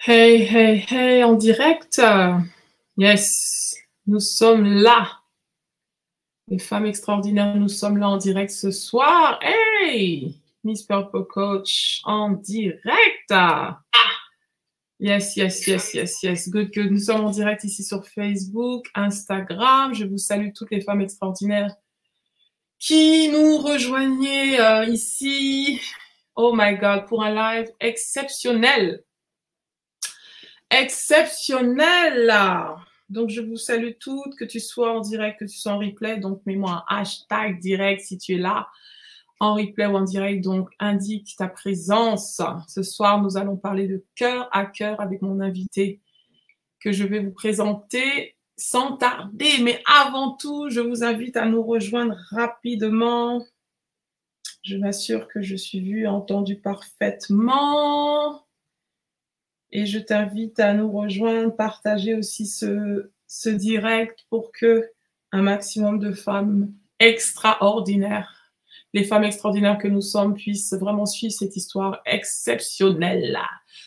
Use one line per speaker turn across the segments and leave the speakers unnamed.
Hey, hey, hey, en direct. Yes, nous sommes là. Les femmes extraordinaires, nous sommes là en direct ce soir. Hey, Miss Purple Coach en direct. Yes, yes, yes, yes, yes. Good, good. Nous sommes en direct ici sur Facebook, Instagram. Je vous salue toutes les femmes extraordinaires qui nous rejoignez ici. Oh my God, pour un live exceptionnel. Exceptionnel. Donc, je vous salue toutes, que tu sois en direct, que tu sois en replay. Donc, mets-moi un hashtag direct si tu es là, en replay ou en direct. Donc, indique ta présence. Ce soir, nous allons parler de cœur à cœur avec mon invité que je vais vous présenter sans tarder. Mais avant tout, je vous invite à nous rejoindre rapidement. Je m'assure que je suis vue et entendue parfaitement. Et je t'invite à nous rejoindre, partager aussi ce direct pour que un maximum de femmes extraordinaires, les femmes extraordinaires que nous sommes, puissent vraiment suivre cette histoire exceptionnelle.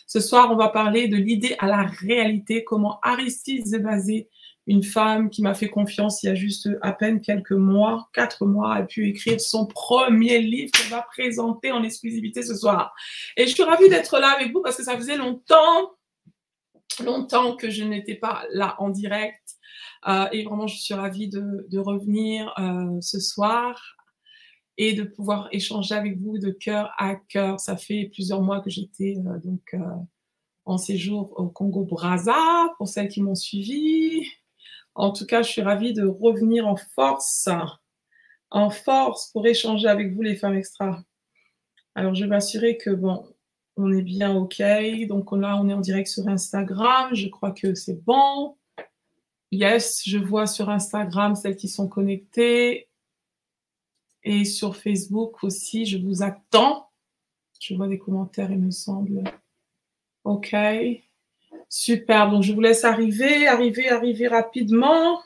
Ce soir, on va parler de l'idée à la réalité, comment Aristide Zebazé, une femme qui m'a fait confiance il y a juste à peine quelques mois, 4 mois, a pu écrire son premier livre qu'on va présenter en exclusivité ce soir. Et je suis ravie d'être là avec vous parce que ça faisait longtemps que je n'étais pas là en direct. Et vraiment, je suis ravie de revenir ce soir et de pouvoir échanger avec vous de cœur à cœur. Ça fait plusieurs mois que j'étais en séjour au Congo-Brazza, pour celles qui m'ont suivi. En tout cas, je suis ravie de revenir en force pour échanger avec vous, les femmes extra. Alors, je vais m'assurer que, bon, on est bien OK. Donc là, on est en direct sur Instagram. Je crois que c'est bon. Yes, je vois sur Instagram celles qui sont connectées. Et sur Facebook aussi, je vous attends. Je vois des commentaires, il me semble. OK. Super. Donc, je vous laisse arriver rapidement.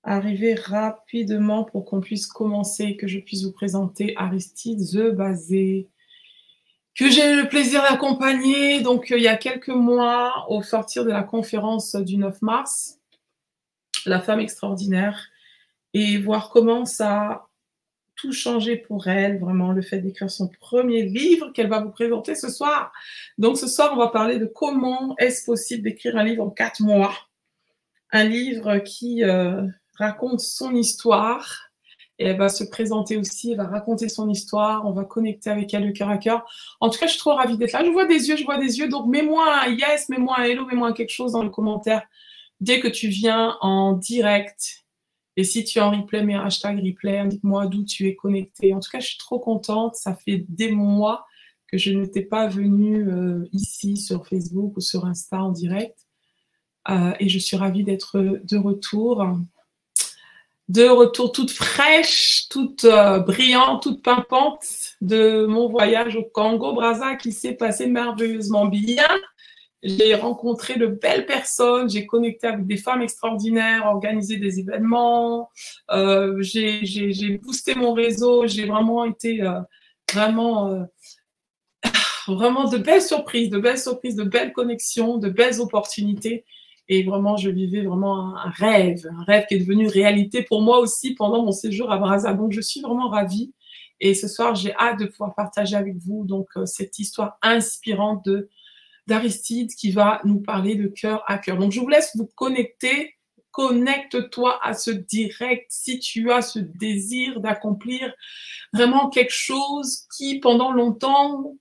Arriver rapidement pour qu'on puisse commencer, que je puisse vous présenter Aristide Zebazé, que j'ai eu le plaisir d'accompagner donc il y a quelques mois au sortir de la conférence du 9 mars, La femme extraordinaire, et voir comment ça a tout changé pour elle, vraiment le fait d'écrire son premier livre qu'elle va vous présenter ce soir. Donc ce soir, on va parler de comment est-ce possible d'écrire un livre en 4 mois, un livre qui raconte son histoire. Et elle va se présenter aussi, elle va raconter son histoire, on va connecter avec elle le cœur à cœur. En tout cas, je suis trop ravie d'être là. Je vois des yeux, donc mets-moi un yes, mets-moi un hello, mets-moi quelque chose dans le commentaire dès que tu viens en direct. Et si tu es en replay, mets un hashtag replay, indique-moi d'où tu es connecté. En tout cas, je suis trop contente, ça fait des mois que je n'étais pas venue ici sur Facebook ou sur Insta en direct. Et je suis ravie d'être de retour. Toute fraîche, toute brillante, toute pimpante de mon voyage au Congo-Brazza qui s'est passé merveilleusement bien. J'ai rencontré de belles personnes, j'ai connecté avec des femmes extraordinaires, organisé des événements, j'ai boosté mon réseau, j'ai vraiment été vraiment de belles surprises, de belles connexions, de belles opportunités. Et vraiment, je vivais vraiment un rêve qui est devenu réalité pour moi aussi pendant mon séjour à Brazza. Donc, je suis vraiment ravie. Et ce soir, j'ai hâte de pouvoir partager avec vous donc cette histoire inspirante d'Aristide qui va nous parler de cœur à cœur. Donc, je vous laisse vous connecter. Connecte-toi à ce direct si tu as ce désir d'accomplir vraiment quelque chose qui, pendant longtemps,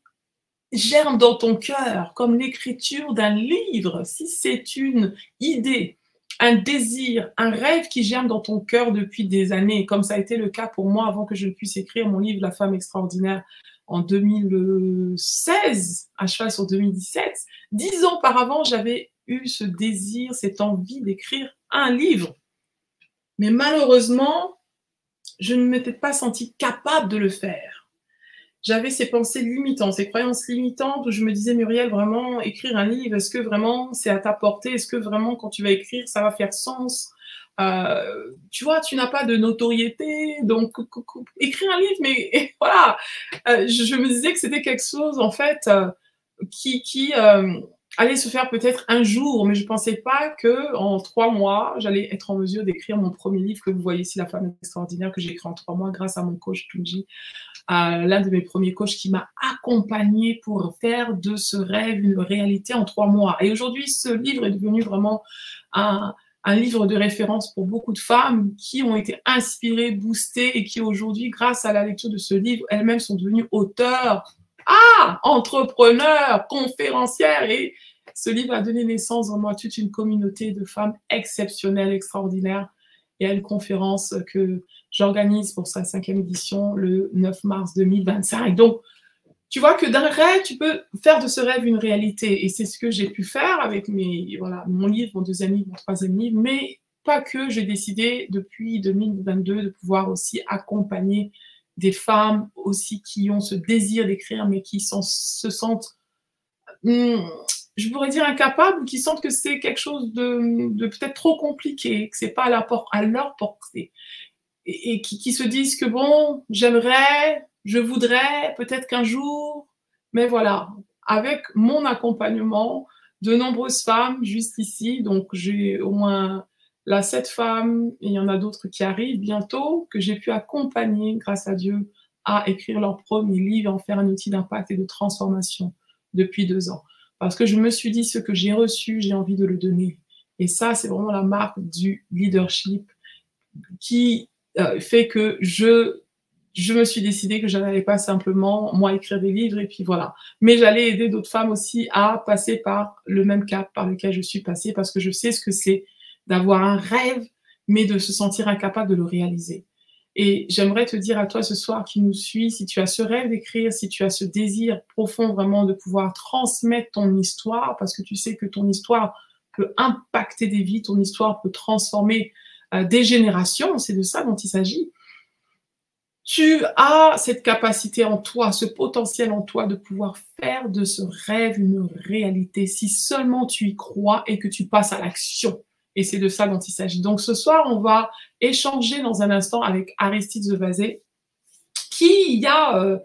germe dans ton cœur, comme l'écriture d'un livre. Si c'est une idée, un désir, un rêve qui germe dans ton cœur depuis des années, comme ça a été le cas pour moi avant que je ne puisse écrire mon livre La femme extraordinaire en 2016, à cheval sur 2017. 10 ans auparavant, j'avais eu ce désir, cette envie d'écrire un livre. Mais malheureusement, je ne m'étais pas sentie capable de le faire. J'avais ces pensées limitantes, ces croyances limitantes où je me disais, Muriel, vraiment, écrire un livre, est-ce que vraiment c'est à ta portée? Est-ce que vraiment, quand tu vas écrire, ça va faire sens? Tu vois, tu n'as pas de notoriété, donc écrire un livre, mais voilà. Je me disais que c'était quelque chose, en fait, allait se faire peut-être un jour, mais je ne pensais pas qu'en 3 mois, j'allais être en mesure d'écrire mon premier livre que vous voyez ici, La femme extraordinaire, que j'ai écrit en 3 mois grâce à mon coach Tunji, l'un de mes premiers coachs qui m'a accompagnée pour faire de ce rêve une réalité en 3 mois. Et aujourd'hui, ce livre est devenu vraiment un livre de référence pour beaucoup de femmes qui ont été inspirées, boostées et qui aujourd'hui, grâce à la lecture de ce livre, elles-mêmes sont devenues auteurs, entrepreneurs, conférencières. Et ce livre a donné naissance vraiment à toute une communauté de femmes exceptionnelles, extraordinaires, et à une conférence que j'organise pour sa 5e édition le 9 mars 2025. Donc, tu vois que d'un rêve, tu peux faire de ce rêve une réalité. Et c'est ce que j'ai pu faire avec mon livre, mon 2e livre, mon 3e livre, mais pas que. J'ai décidé depuis 2022 de pouvoir aussi accompagner des femmes aussi qui ont ce désir d'écrire, mais qui se sentent, je pourrais dire, incapables, ou qui sentent que c'est quelque chose de peut-être trop compliqué, que c'est pas à leur portée. Et qui se disent que bon, j'aimerais, je voudrais, peut-être qu'un jour, mais voilà, avec mon accompagnement, de nombreuses femmes juste ici, donc j'ai au moins là 7 femmes, et il y en a d'autres qui arrivent bientôt, que j'ai pu accompagner, grâce à Dieu, à écrire leur premier livre, en faire un outil d'impact et de transformation depuis 2 ans. Parce que je me suis dit, ce que j'ai reçu, j'ai envie de le donner. Et ça, c'est vraiment la marque du leadership qui fait que je me suis décidée que je n'allais pas simplement, moi, écrire des livres et puis voilà. Mais j'allais aider d'autres femmes aussi à passer par le même cap par lequel je suis passée, parce que je sais ce que c'est d'avoir un rêve, mais de se sentir incapable de le réaliser. Et j'aimerais te dire à toi ce soir qui nous suis, si tu as ce rêve d'écrire, si tu as ce désir profond vraiment de pouvoir transmettre ton histoire, parce que tu sais que ton histoire peut impacter des vies, ton histoire peut transformer des générations, c'est de ça dont il s'agit. Tu as cette capacité en toi, ce potentiel en toi de pouvoir faire de ce rêve une réalité, si seulement tu y crois et que tu passes à l'action. Et c'est de ça dont il s'agit. Donc ce soir, on va échanger dans un instant avec Aristide Zevazé, qui il y a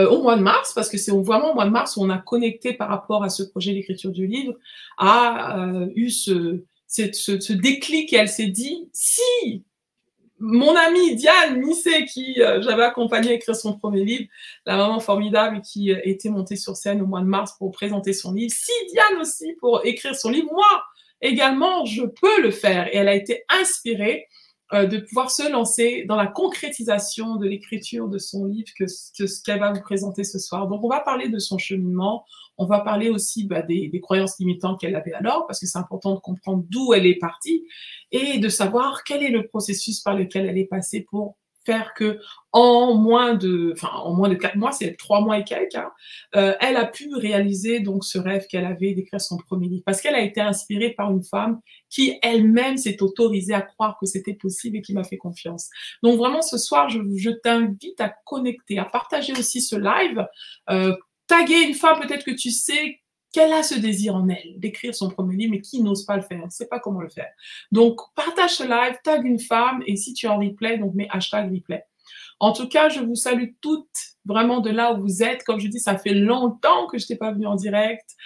au mois de mars, parce que c'est vraiment au mois de mars où on a connecté par rapport à ce projet d'écriture du livre, a eu ce déclic, et elle s'est dit, si mon amie Diane Missé, qui j'avais accompagnée à écrire son premier livre, la maman formidable qui était montée sur scène au mois de mars pour présenter son livre, si Diane aussi pour écrire son livre, moi également, je peux le faire. Et elle a été inspirée de pouvoir se lancer dans la concrétisation de l'écriture de son livre que ce qu'elle va vous présenter ce soir. Donc, on va parler de son cheminement, on va parler aussi des croyances limitantes qu'elle avait alors, parce que c'est important de comprendre d'où elle est partie et de savoir quel est le processus par lequel elle est passée pour faire que en moins de 4 mois, c'est 3 mois et quelques, elle a pu réaliser donc ce rêve qu'elle avait d'écrire son premier livre, parce qu'elle a été inspirée par une femme qui elle-même s'est autorisée à croire que c'était possible et qui m'a fait confiance. Donc vraiment ce soir, je t'invite à connecter, à partager aussi ce live, taguer une femme peut-être que tu sais qu'elle a ce désir en elle d'écrire son premier livre, mais qui n'ose pas le faire, ne sait pas comment le faire. Donc, partage ce live, tag une femme, et si tu es en replay, donc mets hashtag replay. En tout cas, je vous salue toutes, vraiment de là où vous êtes. Comme je dis, ça fait longtemps que je n'étais pas venue en direct.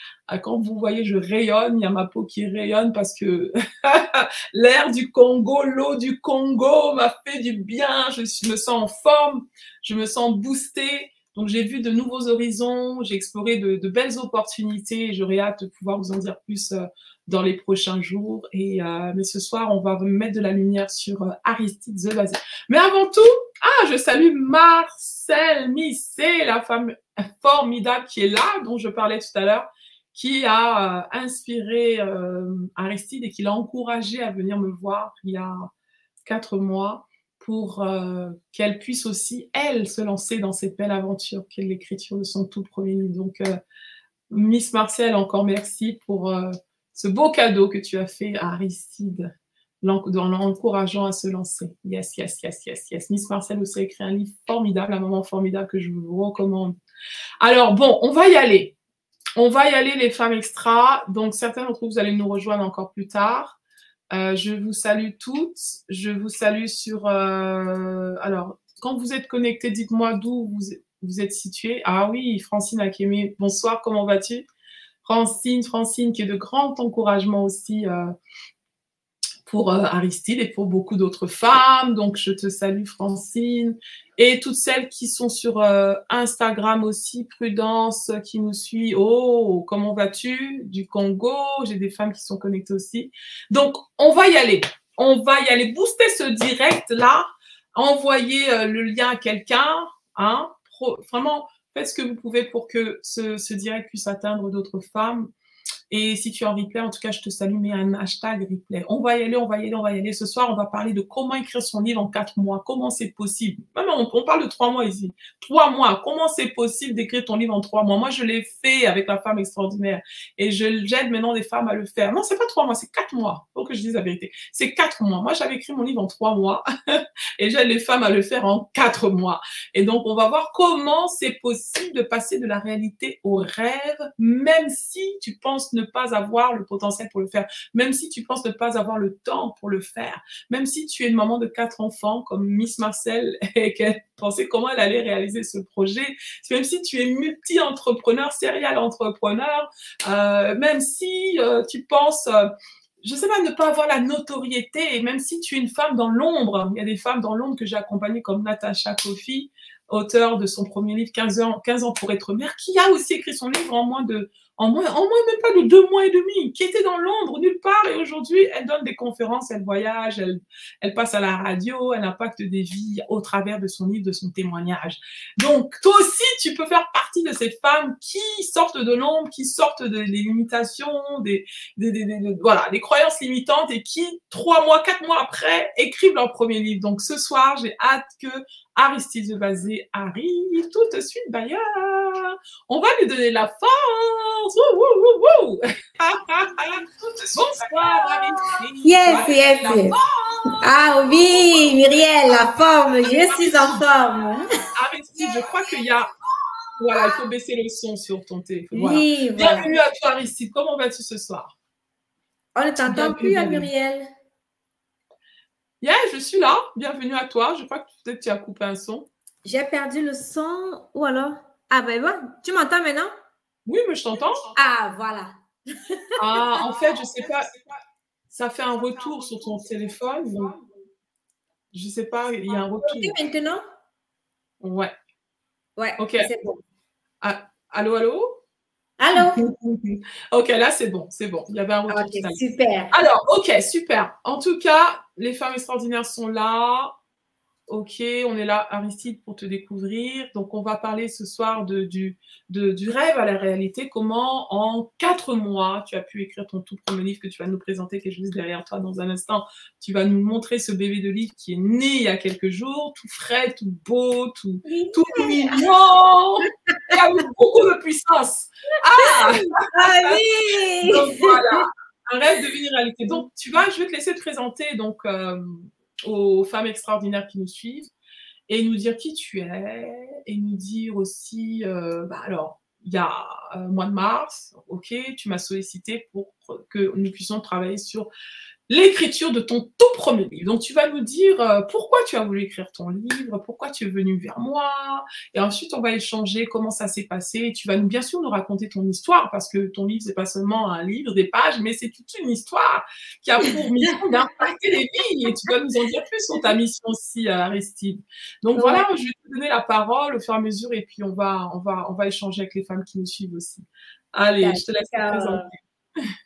Quand vous voyez, je rayonne, il y a ma peau qui rayonne parce que l'air du Congo, l'eau du Congo m'a fait du bien. Je me sens en forme, je me sens boostée. Donc, j'ai vu de nouveaux horizons, j'ai exploré de belles opportunités et j'aurais hâte de pouvoir vous en dire plus dans les prochains jours. Mais ce soir, on va mettre de la lumière sur Aristide Zevazé. Mais avant tout, je salue Marcel Missé, la femme formidable qui est là, dont je parlais tout à l'heure, qui a inspiré Aristide et qui l'a encouragé à venir me voir il y a 4 mois, pour qu'elle puisse aussi, elle, se lancer dans cette belle aventure qu'est l'écriture de son tout premier livre. Donc, Miss Marcel, encore merci pour ce beau cadeau que tu as fait à Aristide, en l'encourageant à se lancer. Yes, yes, yes, yes, yes. Miss Marcel aussi a écrit un livre formidable, un moment formidable que je vous recommande. Alors, bon, on va y aller. On va y aller, les femmes extra. Donc, certains d'entre vous, vous allez nous rejoindre encore plus tard. Je vous salue toutes. Je vous salue sur... alors, quand vous êtes connectés, dites-moi d'où vous êtes situé? Ah oui, Francine Akeme, bonsoir, comment vas-tu? Francine, qui est de grand encouragement aussi pour Aristide et pour beaucoup d'autres femmes. Donc, je te salue, Francine. Et toutes celles qui sont sur Instagram aussi, Prudence, qui nous suit. Oh, comment vas-tu? Du Congo. J'ai des femmes qui sont connectées aussi. Donc, on va y aller. On va y aller. Booster ce direct-là. Envoyer le lien à quelqu'un. Hein? Vraiment, faites ce que vous pouvez pour que ce direct puisse atteindre d'autres femmes. Et si tu es en replay, en tout cas, je te salue, mets un hashtag replay. On va y aller, on va y aller, on va y aller. Ce soir, on va parler de comment écrire son livre en 4 mois. Comment c'est possible? Même on parle de 3 mois ici. 3 mois. Comment c'est possible d'écrire ton livre en 3 mois? Moi, je l'ai fait avec la femme extraordinaire. Et j'aide maintenant des femmes à le faire. Non, c'est pas 3 mois, c'est 4 mois. Faut que je dise la vérité. C'est 4 mois. Moi, j'avais écrit mon livre en 3 mois. Et j'aide les femmes à le faire en 4 mois. Et donc, on va voir comment c'est possible de passer de la réalité au rêve, même si tu penses ne pas avoir le potentiel pour le faire, même si tu penses ne pas avoir le temps pour le faire, même si tu es une maman de 4 enfants comme Miss Marcel et qu'elle pensait comment elle allait réaliser ce projet, même si tu es multi-entrepreneur, serial entrepreneur, même si tu penses je sais pas, ne pas avoir la notoriété, et même si tu es une femme dans l'ombre, il y a des femmes dans l'ombre que j'ai accompagnées comme Natacha Kofi, auteure de son premier livre 15 ans pour être mère, qui a aussi écrit son livre en moins même pas de 2 mois et demi, qui était dans l'ombre nulle part, et aujourd'hui elle donne des conférences, elle voyage, elle passe à la radio, elle impacte des vies au travers de son livre, de son témoignage. Donc toi aussi tu peux faire partie de ces femmes qui sortent de l'ombre, qui sortent des limitations, voilà, des croyances limitantes, et qui 3 mois, 4 mois après écrivent leur premier livre. Donc ce soir j'ai hâte que Aristide Devasé arrive tout de suite d'ailleurs. On va lui donner la force. Wouh, wouh, wouh, wouh. Bonsoir Aristide.
Yes. Ah oui, Myriel, la forme. Je suis en forme.
Aristide, je crois qu'il y a... Voilà, il faut baisser le son sur ton téléphone. Voilà.
Oui,
Bienvenue à toi Aristide. Comment vas-tu ce soir?
On ne t'entend plus, Myriel.
Yeah, je suis là. Bienvenue à toi. Je crois que peut-être tu as coupé un son.
J'ai perdu le son. Ou alors? Ah ben bon, tu m'entends maintenant?
Oui, mais je t'entends.
Ah, voilà.
Ah, en fait, je sais pas. Ça fait un retour sur ton téléphone. Donc, je sais pas, il y a un retour.
Ok, maintenant?
Ouais.
Ouais,
ok.
C'est bon.
Ah, allô, allô?
Allô?
Ok, là, c'est bon, c'est bon. Il y avait un retour.
Ok, super.
Alors, ok, super. En tout cas, les femmes extraordinaires sont là. Ok, on est là, Aristide, pour te découvrir. Donc, on va parler ce soir du rêve à la réalité. Comment, en 4 mois, tu as pu écrire ton tout premier livre que tu vas nous présenter, qui est juste derrière toi dans un instant. Tu vas nous montrer ce bébé de livre qui est né il y a quelques jours, tout frais, tout beau, tout mignon, et avec beaucoup de puissance. Ah
oui.
Donc, voilà, un rêve devenu réalité. Donc, je vais te laisser te présenter, donc... aux femmes extraordinaires qui nous suivent, et nous dire qui tu es, et nous dire aussi, alors, il y a mois de mars, ok, tu m'as sollicité pour que nous puissions travailler sur l'écriture de ton tout premier livre. Donc, tu vas nous dire pourquoi tu as voulu écrire ton livre, pourquoi tu es venu vers moi, et ensuite, on va échanger comment ça s'est passé. Et tu vas bien sûr nous raconter ton histoire, parce que ton livre, c'est pas seulement un livre, des pages, mais c'est toute une histoire qui a pour mission d'impacter les vies. Et tu vas nous en dire plus sur ta mission aussi, Aristide. Donc, voilà, je vais te donner la parole au fur et à mesure, et puis on va échanger avec les femmes qui nous suivent aussi. Allez, je te laisse te présenter.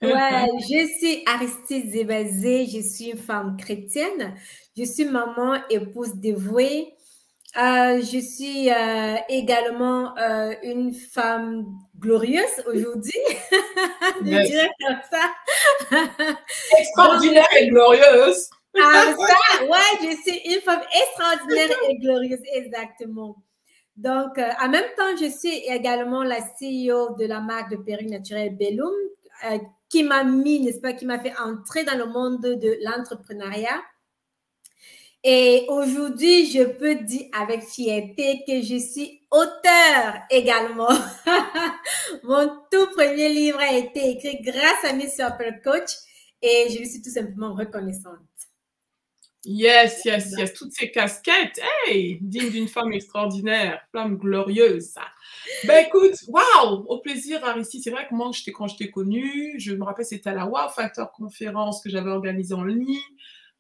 Ouais, je suis Aristide Devasé, je suis une femme chrétienne, je suis maman, épouse dévouée, je suis également une femme glorieuse aujourd'hui, je dirais comme ça.
Extraordinaire et glorieuse.
Ah, ça, ouais, je suis une femme extraordinaire et glorieuse, exactement. Donc, en même temps, je suis également la CEO de la marque de perruques naturelles Bellum, qui m'a mis, n'est-ce pas, qui m'a fait entrer dans le monde de l'entrepreneuriat. Et aujourd'hui, je peux dire avec fierté que je suis auteure également. Mon tout premier livre a été écrit grâce à Miss Apple Coach, et je lui suis tout simplement reconnaissante.
Yes, yes, yes. Toutes ces casquettes, hey, digne d'une femme extraordinaire, femme glorieuse. Ben écoute, waouh, au plaisir, Aristide. C'est vrai que moi, quand je t'ai connue, je me rappelle, c'était à la Wow Factor conférence que j'avais organisée en ligne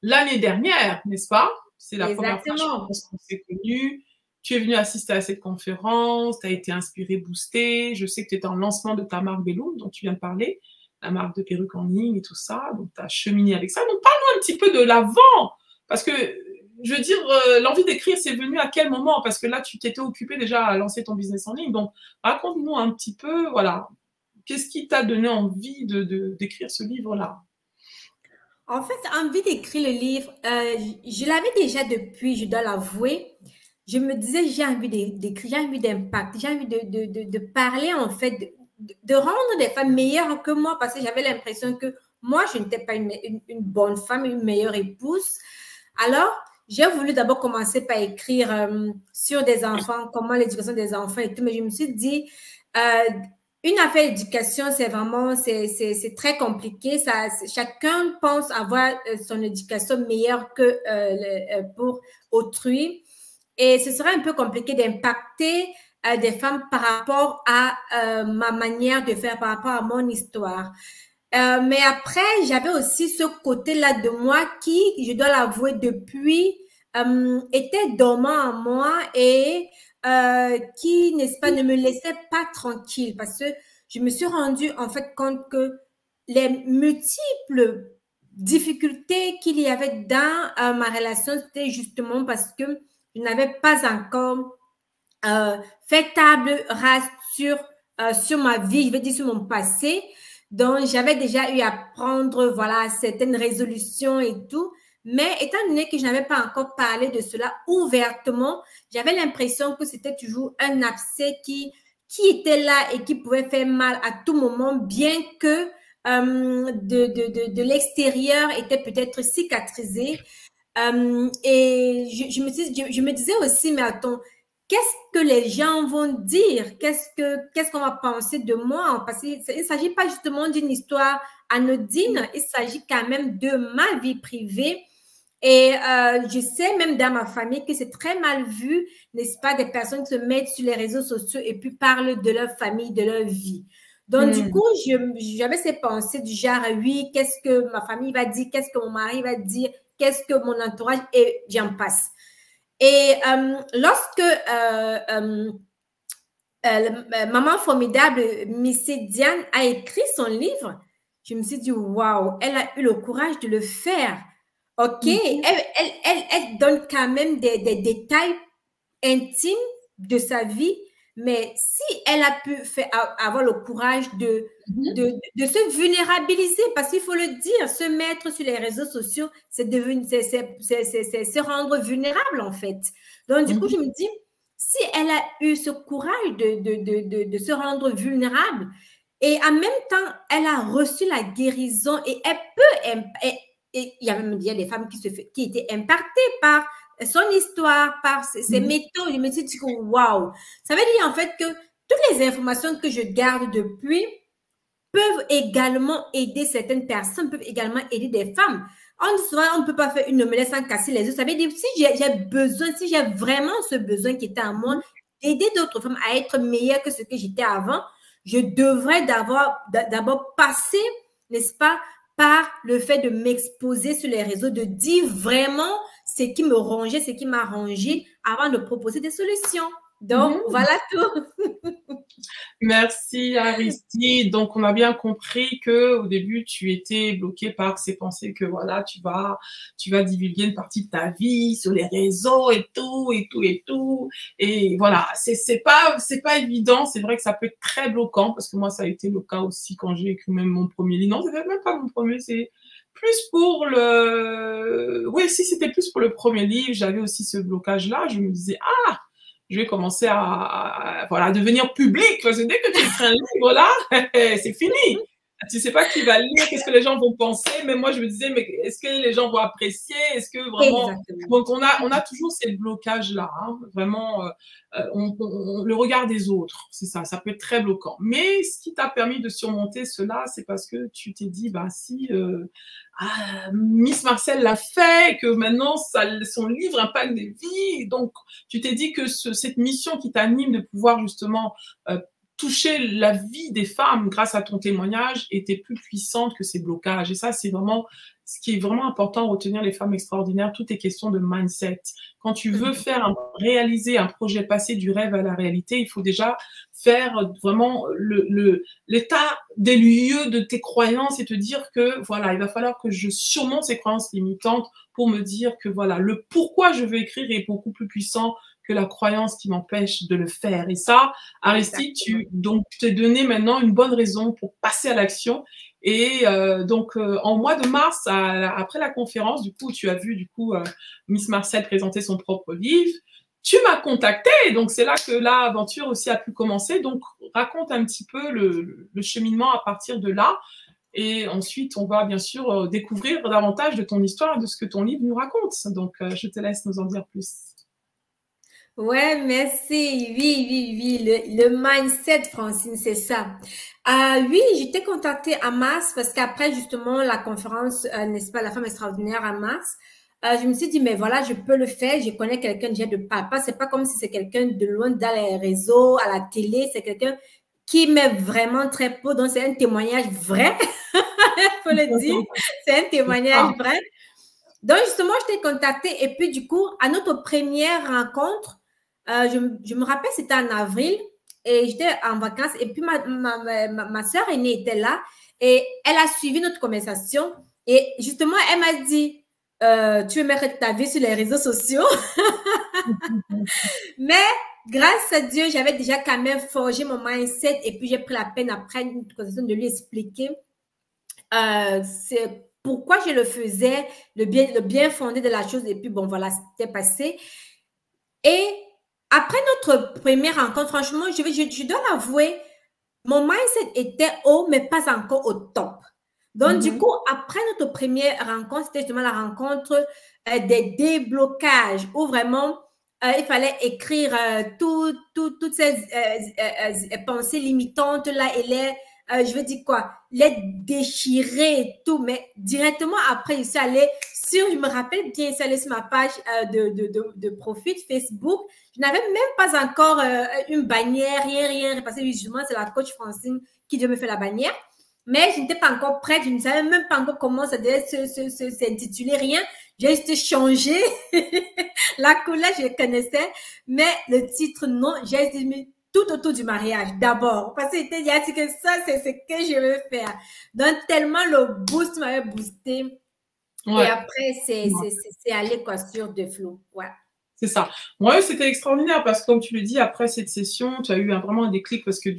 l'année dernière, n'est-ce pas? C'est la première fois, je
Exactement.
pense, qu'on s'est connus. Tu es venue assister à cette conférence, tu as été inspirée, boostée. Je sais que tu étais en lancement de ta marque Belloum, dont tu viens de parler, la marque de perruques en ligne et tout ça. Donc, tu as cheminé avec ça. Donc, parle-nous un petit peu de l'avant. Parce que, je veux dire, l'envie d'écrire, c'est venu à quel moment? Parce que là, tu t'étais occupé déjà à lancer ton business en ligne. Donc, raconte-nous un petit peu, voilà, qu'est-ce qui t'a donné envie d'écrire ce livre-là?
En fait, envie d'écrire le livre, je l'avais déjà depuis, je dois l'avouer. Je me disais, j'ai envie d'écrire, j'ai envie d'impact, j'ai envie de parler, en fait, de rendre des femmes meilleures que moi, parce que j'avais l'impression que moi, je n'étais pas une bonne femme, une meilleure épouse. Alors, j'ai voulu d'abord commencer par écrire sur des enfants, comment l'éducation des enfants et tout, mais je me suis dit, une affaire d'éducation, c'est vraiment, c'est très compliqué. Ça, chacun pense avoir son éducation meilleure que pour autrui. Et ce serait un peu compliqué d'impacter des femmes par rapport à ma manière de faire, par rapport à mon histoire. Mais après, j'avais aussi ce côté-là de moi qui, je dois l'avouer, depuis, était dormant en moi et qui, n'est-ce pas, ne me laissait pas tranquille parce que je me suis rendue en fait compte que les multiples difficultés qu'il y avait dans ma relation, c'était justement parce que je n'avais pas encore fait table rase sur ma vie, je vais dire sur mon passé. Donc, j'avais déjà eu à prendre, voilà, certaines résolutions et tout. Mais étant donné que je n'avais pas encore parlé de cela ouvertement, j'avais l'impression que c'était toujours un abcès qui était là et qui pouvait faire mal à tout moment, bien que de l'extérieur était peut-être cicatrisé. Et je me disais aussi, mais attends, qu'est-ce que les gens vont dire? Qu'est-ce qu'on va penser de moi? Parce qu'il ne s'agit pas justement d'une histoire anodine, il s'agit quand même de ma vie privée. Et je sais même dans ma famille que c'est très mal vu, n'est-ce pas, des personnes qui se mettent sur les réseaux sociaux et puis parlent de leur famille, de leur vie. Donc, du coup, j'avais ces pensées du genre, oui, qu'est-ce que ma famille va dire, qu'est-ce que mon mari va dire, qu'est-ce que mon entourage, et j'en passe. Et lorsque Maman Formidable, Missy Diane, a écrit son livre, je me suis dit, waouh, elle a eu le courage de le faire. OK, elle donne quand même des détails intimes de sa vie, mais si elle a pu avoir le courage de se vulnérabiliser, parce qu'il faut le dire, se mettre sur les réseaux sociaux, c'est se rendre vulnérable en fait. Donc, du coup, je me dis, si elle a eu ce courage de se rendre vulnérable et en même temps, elle a reçu la guérison et elle peut, et il y a même des femmes qui étaient impactées par son histoire, par ses méthodes. Je me suis dit, waouh, ça veut dire en fait que toutes les informations que je garde depuis peuvent également aider certaines personnes, peuvent également aider des femmes. On dit souvent, on ne peut pas faire une omelette sans casser les œufs. Ça veut dire, si j'ai besoin, si j'ai vraiment ce besoin qui était en moi, d'aider d'autres femmes à être meilleures que ce que j'étais avant, je devrais d'abord passer, n'est-ce pas, par le fait de m'exposer sur les réseaux, de dire vraiment ce qui me rongeait, ce qui m'a rongé, avant de proposer des solutions. Donc, voilà tout.
Merci Aristide. Donc on a bien compris que au début tu étais bloquée par ces pensées que voilà tu vas divulguer une partie de ta vie sur les réseaux et tout et tout et tout et voilà c'est pas évident. C'est vrai que ça peut être très bloquant parce que moi ça a été le cas aussi quand j'ai écrit même mon premier livre. Non, c'était même pas mon premier, c'est plus pour le oui si c'était plus pour le premier livre. J'avais aussi ce blocage là. Je me disais je vais commencer voilà, devenir public. Parce que dès que tu écris un livre, là, c'est fini. Tu sais pas qui va lire, qu'est-ce que les gens vont penser. Mais moi, je me disais, mais est-ce que les gens vont apprécier? Est-ce que vraiment…
Exactement.
Donc, on a toujours ces blocages-là. Hein. Vraiment, le regard des autres, c'est ça. Ça peut être très bloquant. Mais ce qui t'a permis de surmonter cela, c'est parce que tu t'es dit, bah si… Miss Marcel l'a fait, que maintenant son livre impacte des vies. Donc, tu t'es dit que cette mission qui t'anime de pouvoir justement toucher la vie des femmes grâce à ton témoignage était plus puissante que ces blocages. Et ça, c'est vraiment ce qui est vraiment important à retenir, les femmes extraordinaires. Tout est question de mindset. Quand tu veux réaliser un projet, passer du rêve à la réalité, il faut déjà faire vraiment l'état des lieux de tes croyances et te dire que voilà, il va falloir que je surmonte ces croyances limitantes pour me dire que voilà, le pourquoi je veux écrire est beaucoup plus puissant que la croyance qui m'empêche de le faire. Et ça, Aristide, tu t'es donné maintenant une bonne raison pour passer à l'action. Et donc, en mois de mars, après la conférence, du coup, tu as vu Miss Marcel présenter son propre livre. Tu m'as contacté, donc c'est là que l'aventure aussi a pu commencer. Donc, raconte un petit peu le cheminement à partir de là. Et ensuite, on va bien sûr découvrir davantage de ton histoire, de ce que ton livre nous raconte. Donc, je te laisse nous en dire plus.
Ouais, merci. Oui. Le mindset, Francine, c'est ça. Oui, j'étais contactée en mars parce qu'après, justement, la conférence, n'est-ce pas, La femme extraordinaire en mars, je me suis dit, mais voilà, je peux le faire. Je connais quelqu'un déjà de papa. C'est pas comme si c'est quelqu'un de loin dans les réseaux, à la télé. C'est quelqu'un qui m'est vraiment très beau. Donc, c'est un témoignage vrai. Faut le dire. C'est un témoignage vrai. Donc, justement, je t'ai contactée. Et puis, du coup, à notre première rencontre, je me rappelle, c'était en avril et j'étais en vacances et puis ma soeur aînée était là et elle a suivi notre conversation et justement, elle m'a dit, tu veux mettre ta vie sur les réseaux sociaux? Mais grâce à Dieu, j'avais déjà quand même forgé mon mindset et puis j'ai pris la peine après une conversation de lui expliquer c'est pourquoi je le faisais, le bien fondé de la chose et puis bon, voilà, c'était passé. Et après notre première rencontre, franchement, je dois l'avouer, mon mindset était haut, mais pas encore au top. Donc, du coup, après notre première rencontre, c'était justement la rencontre des déblocages où vraiment, il fallait écrire toutes ces pensées limitantes-là et je veux dire quoi, les déchirer et tout, mais directement après, je suis allée je me rappelle bien, je suis allée sur ma page de profil Facebook. Je n'avais même pas encore une bannière, rien, parce que justement, c'est la coach Francine qui devait me faire la bannière. Mais je n'étais pas encore prête, je ne savais même pas encore comment ça devait s'intituler, rien. J'ai juste changé la couleur, je connaissais, mais le titre, non, j'ai mis tout autour du mariage, d'abord. Parce qu'il était dit que ça, c'est ce que je veux faire. Donc, tellement le boost m'avait boosté. Ouais. Et après, c'est allé quoi, sur de flots. Ouais.
C'est ça. Ouais, c'était extraordinaire parce que, comme tu le dis, après cette session, tu as eu vraiment un déclic parce que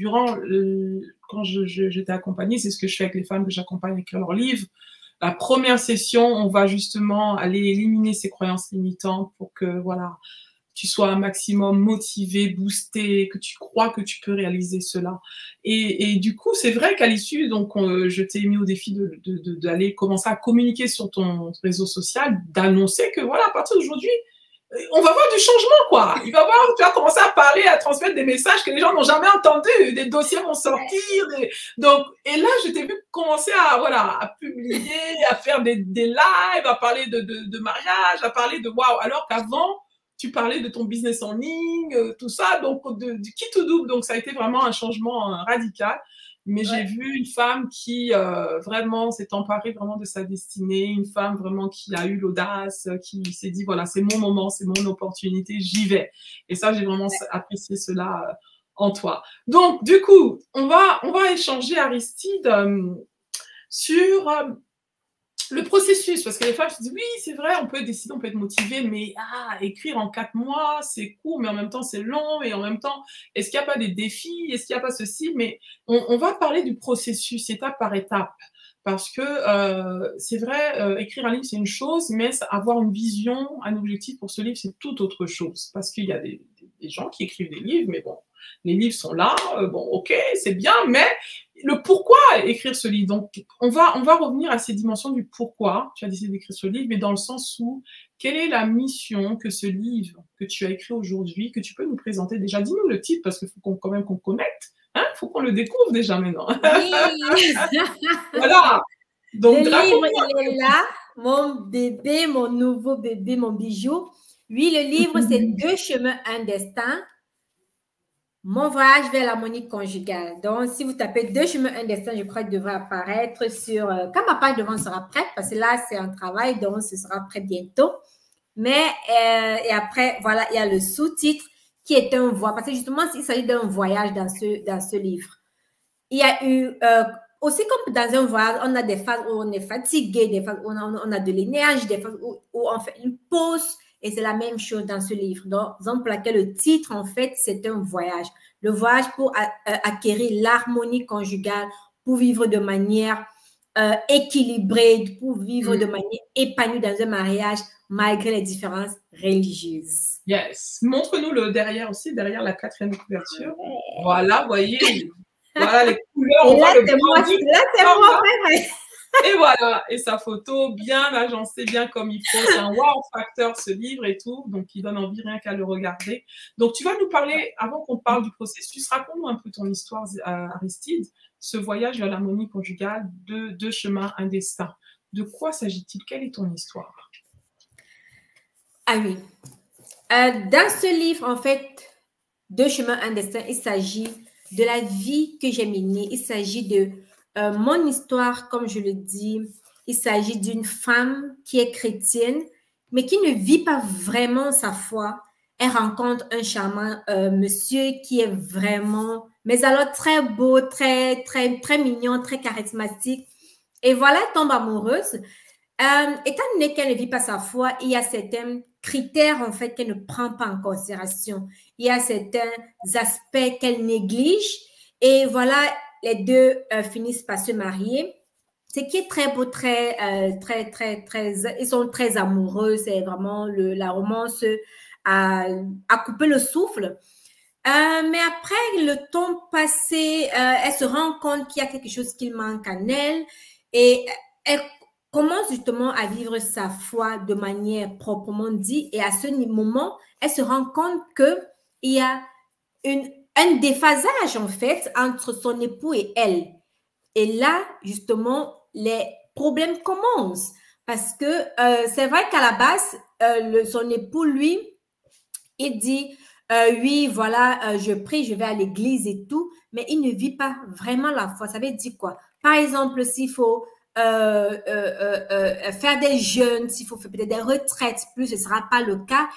quand j'étais accompagnée, c'est ce que je fais avec les femmes que j'accompagne à écrire leur livre. La première session, on va justement aller éliminer ces croyances limitantes pour que, voilà, tu sois un maximum motivé, boosté, que tu crois que tu peux réaliser cela. Et du coup, c'est vrai qu'à l'issue, donc, je t'ai mis au défi d'aller commencer à communiquer sur ton réseau social, d'annoncer que, voilà, à partir d'aujourd'hui, on va voir du changement, quoi. Tu vas commencer à parler, à transmettre des messages que les gens n'ont jamais entendus. Des dossiers vont sortir. Donc, et là, je t'ai vu commencer à publier, à faire des lives, à parler de mariage, à parler de waouh. Alors qu'avant, tu parlais de ton business en ligne, tout ça, donc du qui tout double. Donc, ça a été vraiment un changement radical. Mais j'ai vu une femme qui vraiment s'est emparée vraiment de sa destinée, une femme vraiment qui a eu l'audace, qui s'est dit, voilà, c'est mon moment, c'est mon opportunité, j'y vais. Et ça, j'ai vraiment apprécié cela en toi. Donc, du coup, on va échanger, Aristide, sur le processus, parce que les femmes se disent, oui, c'est vrai, on peut décider, on peut être motivé, mais écrire en 4 mois, c'est court, mais en même temps, c'est long, et en même temps, est-ce qu'il n'y a pas des défis, est-ce qu'il n'y a pas ceci, mais on va parler du processus, étape par étape, parce que c'est vrai, écrire un livre, c'est une chose, mais avoir une vision, un objectif pour ce livre, c'est tout autre chose, parce qu'il y a des gens qui écrivent des livres, mais bon, les livres sont là, bon, ok, c'est bien, mais le pourquoi écrire ce livre. Donc, on va revenir à ces dimensions du pourquoi tu as décidé d'écrire ce livre, mais dans le sens où, quelle est la mission que ce livre que tu as écrit aujourd'hui, que tu peux nous présenter déjà? Dis-nous le titre, parce qu'il faut quand même qu'on connecte, hein, faut qu'on le découvre déjà maintenant.
Oui.
Voilà. Donc,
le livre, il est là. Mon bébé, mon nouveau bébé, mon bijou. Oui, le livre, c'est Deux chemins, un destin. Mon voyage vers l'harmonie conjugale. Donc, si vous tapez Deux chemins, un destin, je crois qu'il devrait apparaître sur... quand ma page devant sera prête, parce que là, c'est un travail, donc ce sera prêt bientôt. Mais, et après, voilà, il y a le sous-titre qui est un voyage. Parce que justement, il s'agit d'un voyage dans ce livre. Il y a eu... aussi comme dans un voyage, on a des phases où on est fatigué, des phases où on a de l'énergie, des phases où on fait une pause. Et c'est la même chose dans ce livre. Donc, raison pour laquelle le titre, en fait, c'est un voyage. Le voyage pour acquérir l'harmonie conjugale, pour vivre de manière équilibrée, pour vivre de manière épanouie dans un mariage, malgré les différences religieuses.
Yes. Montre-nous le derrière aussi, derrière la 4e couverture. Ouais. Voilà, voyez. Voilà les couleurs.
Et là, c'est moi, frère.
Et voilà, et sa photo bien agencée, bien comme il faut. C'est un wow factor ce livre et tout, donc il donne envie rien qu'à le regarder. Donc tu vas nous parler, avant qu'on parle du processus, raconte-nous un peu ton histoire, Aristide, ce voyage vers l'harmonie conjugale, deux chemins, un destin. De quoi s'agit-il? Quelle est ton histoire?
Ah oui. Dans ce livre, en fait, Deux chemins, un destin, il s'agit de la vie que j'ai menée. Il s'agit de mon histoire, comme je le dis. Il s'agit d'une femme qui est chrétienne, mais qui ne vit pas vraiment sa foi. Elle rencontre un charmant monsieur qui est vraiment, mais alors très beau, très mignon, très charismatique. Et voilà, elle tombe amoureuse. Étant donné qu'elle ne vit pas sa foi, il y a certains critères, en fait, qu'elle ne prend pas en considération. Il y a certains aspects qu'elle néglige. Et voilà, les deux finissent par se marier. Ce qui est très beau, ils sont très amoureux. C'est vraiment la romance a coupé le souffle. Mais après le temps passé, elle se rend compte qu'il y a quelque chose qui manque en elle et elle commence justement à vivre sa foi de manière proprement dit. Et à ce moment, elle se rend compte qu'il y a un déphasage en fait entre son époux et elle. Et là, justement, les problèmes commencent. Parce que c'est vrai qu'à la base, son époux, lui, il dit, oui, voilà, je prie, je vais à l'église et tout, mais il ne vit pas vraiment la foi. Ça veut dire quoi? Par exemple, s'il faut faire des jeûnes, s'il faut faire peut-être des retraites, plus ce ne sera pas le cas.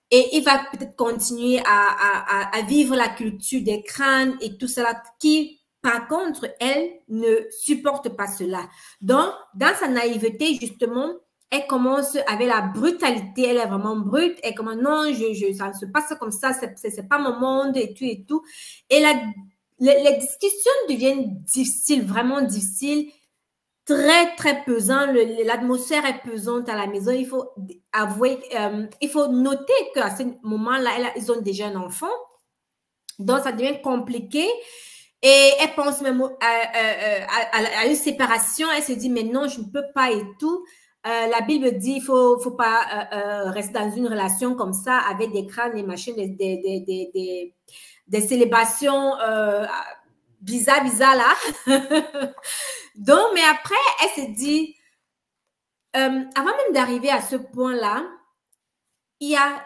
Et il va peut-être continuer à vivre la culture des crânes et tout cela qui, par contre, elle ne supporte pas cela. Donc, dans sa naïveté, justement, elle commence avec la brutalité. Elle est vraiment brute. Elle commence, non, ça ne se passe comme ça, c'est pas mon monde et tout et tout. Et les discussions deviennent difficiles, vraiment difficiles. Très pesant, l'atmosphère est pesante à la maison. Il faut avouer, il faut noter qu'à ce moment-là, ils ont déjà un enfant. Donc, ça devient compliqué. Et elle pense même à une séparation. Elle se dit, mais non, je ne peux pas et tout. La Bible dit, il faut pas rester dans une relation comme ça avec des crânes, des machines, des célébrations bizarres là. Donc, mais après, elle se dit, avant même d'arriver à ce point-là, il y a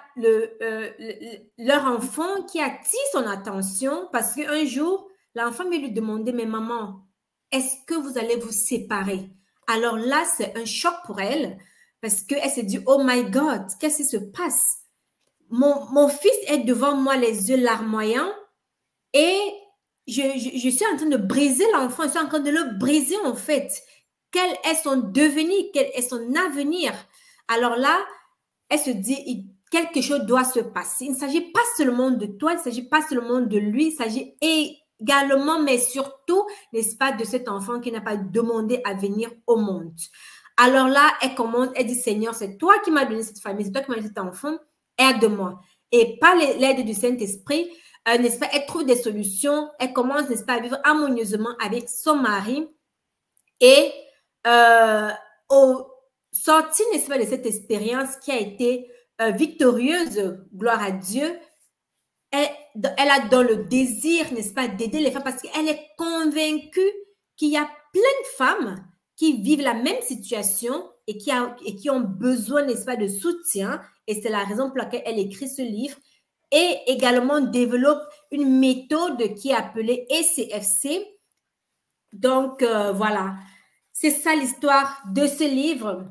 leur enfant qui attire son attention parce qu'un jour, l'enfant vient lui demander, mais maman, est-ce que vous allez vous séparer? Alors là, c'est un choc pour elle parce qu'elle se dit, oh my God, qu'est-ce qui se passe? Mon fils est devant moi, les yeux larmoyants, et je suis en train de briser l'enfant, je suis en train de le briser en fait. Quel est son devenir? Quel est son avenir? Alors là, elle se dit, quelque chose doit se passer. Il ne s'agit pas seulement de toi, il ne s'agit pas seulement de lui, il s'agit également, mais surtout, n'est-ce pas, de cet enfant qui n'a pas demandé à venir au monde. Alors là, elle commence, elle dit, Seigneur, c'est toi qui m'as donné cette famille, c'est toi qui m'as donné cet enfant, aide-moi. Et par l'aide du Saint-Esprit, n'est-ce pas, elle trouve des solutions, elle commence, n'est-ce pas, à vivre harmonieusement avec son mari. Et au sorti, n'est-ce pas, de cette expérience qui a été victorieuse, gloire à Dieu, elle a dans le désir, n'est-ce pas, d'aider les femmes parce qu'elle est convaincue qu'il y a plein de femmes qui vivent la même situation et qui ont besoin, n'est-ce pas, de soutien. Et c'est la raison pour laquelle elle écrit ce livre. Et également développe une méthode qui est appelée ECFC. Donc, voilà. C'est ça l'histoire de ce livre.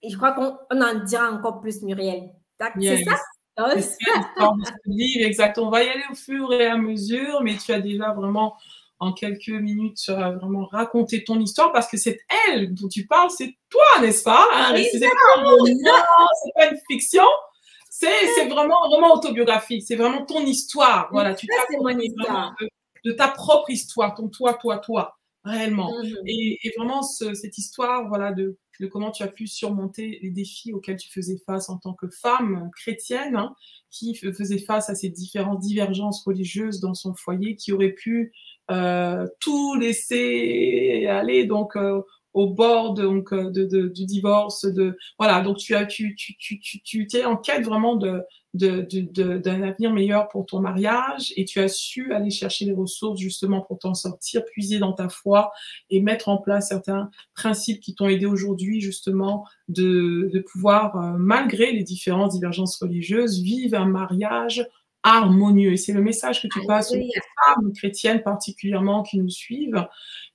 Et je crois qu'on en dira encore plus, Muriel.
Yes.
C'est ça?
C'est ça l'histoire de ce livre, exactement. On va y aller au fur et à mesure, mais tu as déjà vraiment, en quelques minutes, tu as vraiment raconté ton histoire parce que c'est elle dont tu parles, c'est toi, n'est-ce pas? Hein? C'est pas une fiction, c'est vraiment, vraiment autobiographique, c'est vraiment ton histoire. Voilà, tu t'appropries vraiment de ta propre histoire, ton toi, réellement. Et vraiment, cette histoire, voilà, de comment tu as pu surmonter les défis auxquels tu faisais face en tant que femme chrétienne, hein, qui faisait face à ces différentes divergences religieuses dans son foyer, qui aurait pu tout laisser aller donc au bord donc du divorce, voilà. Donc tu es en quête vraiment d'un avenir meilleur pour ton mariage et tu as su aller chercher les ressources justement pour t'en sortir, puiser dans ta foi et mettre en place certains principes qui t'ont aidé aujourd'hui justement de pouvoir, malgré les différentes divergences religieuses, vivre un mariage harmonieux. Et c'est le message que tu passes aux femmes chrétiennes particulièrement qui nous suivent,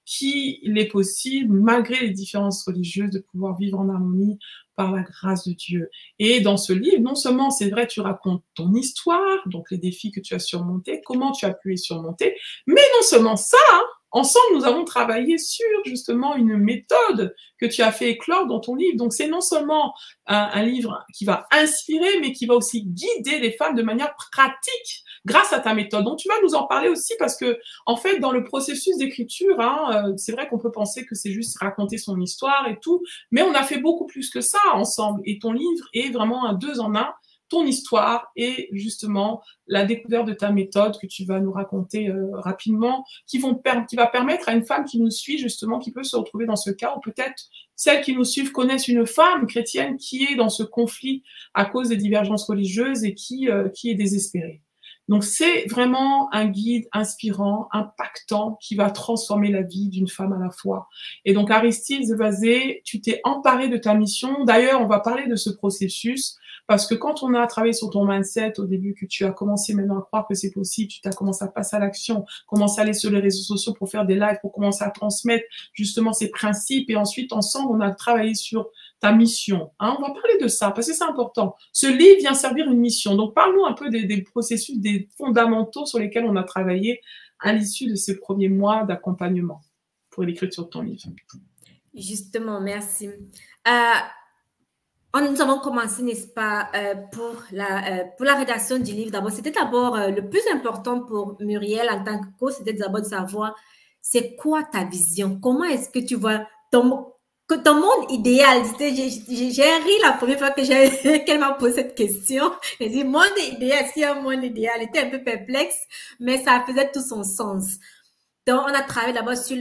qu'il est possible, malgré les différences religieuses, de pouvoir vivre en harmonie par la grâce de Dieu. Et dans ce livre, non seulement, c'est vrai, tu racontes ton histoire, donc les défis que tu as surmontés, comment tu as pu les surmonter, mais non seulement ça, hein, ensemble, nous avons travaillé sur justement une méthode que tu as fait éclore dans ton livre. Donc, c'est non seulement un livre qui va inspirer, mais qui va aussi guider les femmes de manière pratique grâce à ta méthode. Donc, tu vas nous en parler aussi parce que, en fait, dans le processus d'écriture, hein, c'est vrai qu'on peut penser que c'est juste raconter son histoire et tout, mais on a fait beaucoup plus que ça ensemble. Et ton livre est vraiment un 2 en 1. Ton histoire et justement la découverte de ta méthode que tu vas nous raconter rapidement, qui va permettre à une femme qui nous suit justement, qui peut se retrouver dans ce cas, ou peut-être celles qui nous suivent connaissent une femme chrétienne qui est dans ce conflit à cause des divergences religieuses et qui est désespérée. Donc c'est vraiment un guide inspirant, impactant, qui va transformer la vie d'une femme à la fois. Et donc Aristide Zevazé, tu t'es emparé de ta mission. D'ailleurs, on va parler de ce processus. Parce que quand on a travaillé sur ton mindset au début, que tu as commencé maintenant à croire que c'est possible, tu as commencé à passer à l'action, commencer à aller sur les réseaux sociaux pour faire des lives, pour commencer à transmettre justement ces principes. Et ensuite, ensemble, on a travaillé sur ta mission. Hein, on va parler de ça parce que c'est important. Ce livre vient servir une mission. Donc, parle-nous un peu des processus, des fondamentaux sur lesquels on a travaillé à l'issue de ces premiers mois d'accompagnement pour l'écriture de ton livre.
Justement, merci. Nous avons commencé, n'est-ce pas, pour la rédaction du livre. D'abord, c'était d'abord le plus important pour Muriel en tant que coach, c'était d'abord de savoir c'est quoi ta vision, comment est-ce que tu vois ton monde idéal. J'ai ri la première fois qu'elle m'a posé cette question. Elle dit monde idéal, est-ce qu'il y a un monde idéal? Elle était un peu perplexe, mais ça faisait tout son sens. Donc, on a travaillé d'abord sur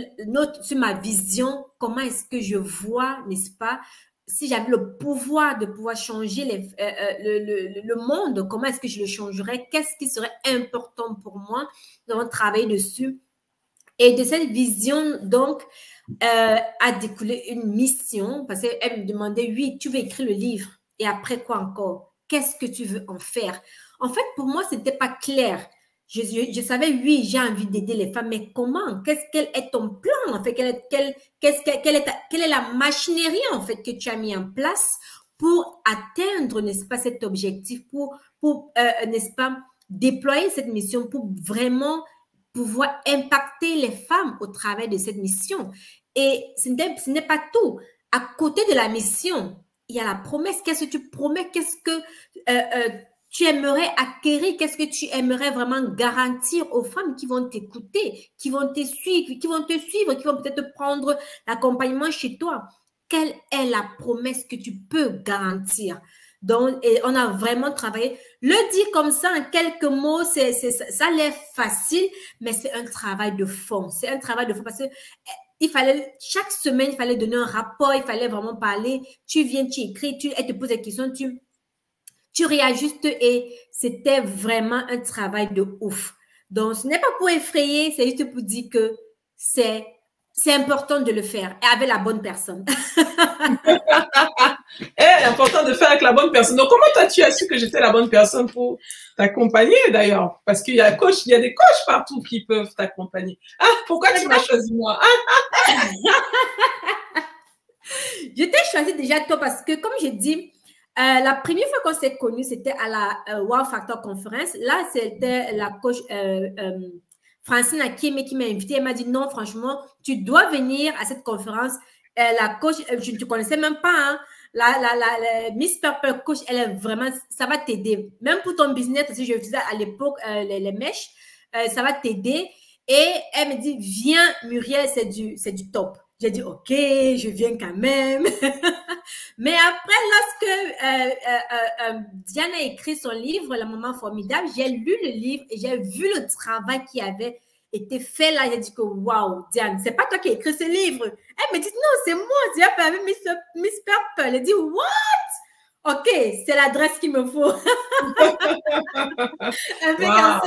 ma vision, comment est-ce que je vois, n'est-ce pas, si j'avais le pouvoir de pouvoir changer le monde, comment est-ce que je le changerais? Qu'est-ce qui serait important pour moi? Nous avons travaillé dessus. Et de cette vision, donc, a découlé une mission parce qu'elle me demandait, oui, tu veux écrire le livre. Et après quoi encore? Qu'est-ce que tu veux en faire? En fait, pour moi, ce n'était pas clair. Je savais, oui, j'ai envie d'aider les femmes, mais comment? Quel est ton plan? En fait, quelle est la machinerie, en fait, que tu as mis en place pour atteindre, n'est-ce pas, cet objectif, pour n'est-ce pas, déployer cette mission, pour vraiment pouvoir impacter les femmes au travers de cette mission. Et ce n'est pas tout. À côté de la mission, il y a la promesse. Qu'est-ce que tu promets? Qu'est-ce que tu aimerais acquérir? Qu'est-ce que tu aimerais vraiment garantir aux femmes qui vont t'écouter, qui vont te suivre, qui vont peut-être prendre l'accompagnement chez toi? Quelle est la promesse que tu peux garantir? Donc, et on a vraiment travaillé. Le dire comme ça, en quelques mots, ça a l'air facile, mais c'est un travail de fond. C'est un travail de fond parce que chaque semaine, il fallait donner un rapport, il fallait vraiment parler. Tu viens, tu écris, elle te pose des questions, tu réajustes et c'était vraiment un travail de ouf. Donc, ce n'est pas pour effrayer, c'est juste pour dire que c'est c'est important de le faire et avec la bonne personne.
C'est important de faire avec la bonne personne. Donc, comment tu as su que j'étais la bonne personne pour t'accompagner d'ailleurs? Parce qu'il y a des coachs partout qui peuvent t'accompagner. Ah, pourquoi tu m'as choisi moi?
Je t'ai choisi déjà toi parce que, comme j'ai dit, la première fois qu'on s'est connus, c'était à la Wow Factor Conference. Là, c'était la coach Francine Akime qui m'a invitée. Elle m'a dit non, franchement, tu dois venir à cette conférence. La coach, je ne te connaissais même pas, hein. La Miss Purple Coach, elle est vraiment, ça va t'aider. Même pour ton business, aussi, je faisais à l'époque les mèches, ça va t'aider. Et elle me dit, viens, Muriel, c'est du top. J'ai dit, OK, je viens quand même. Mais après, lorsque Diane a écrit son livre, Le Moment Formidable, j'ai lu le livre et j'ai vu le travail qui avait été fait là. J'ai dit que, waouh, Diane, c'est pas toi qui as écrit ce livre. Elle me dit, non, c'est moi. Diane avec Miss Purple. Elle dit, what? OK, c'est l'adresse qu'il me faut. Elle fait comme ça.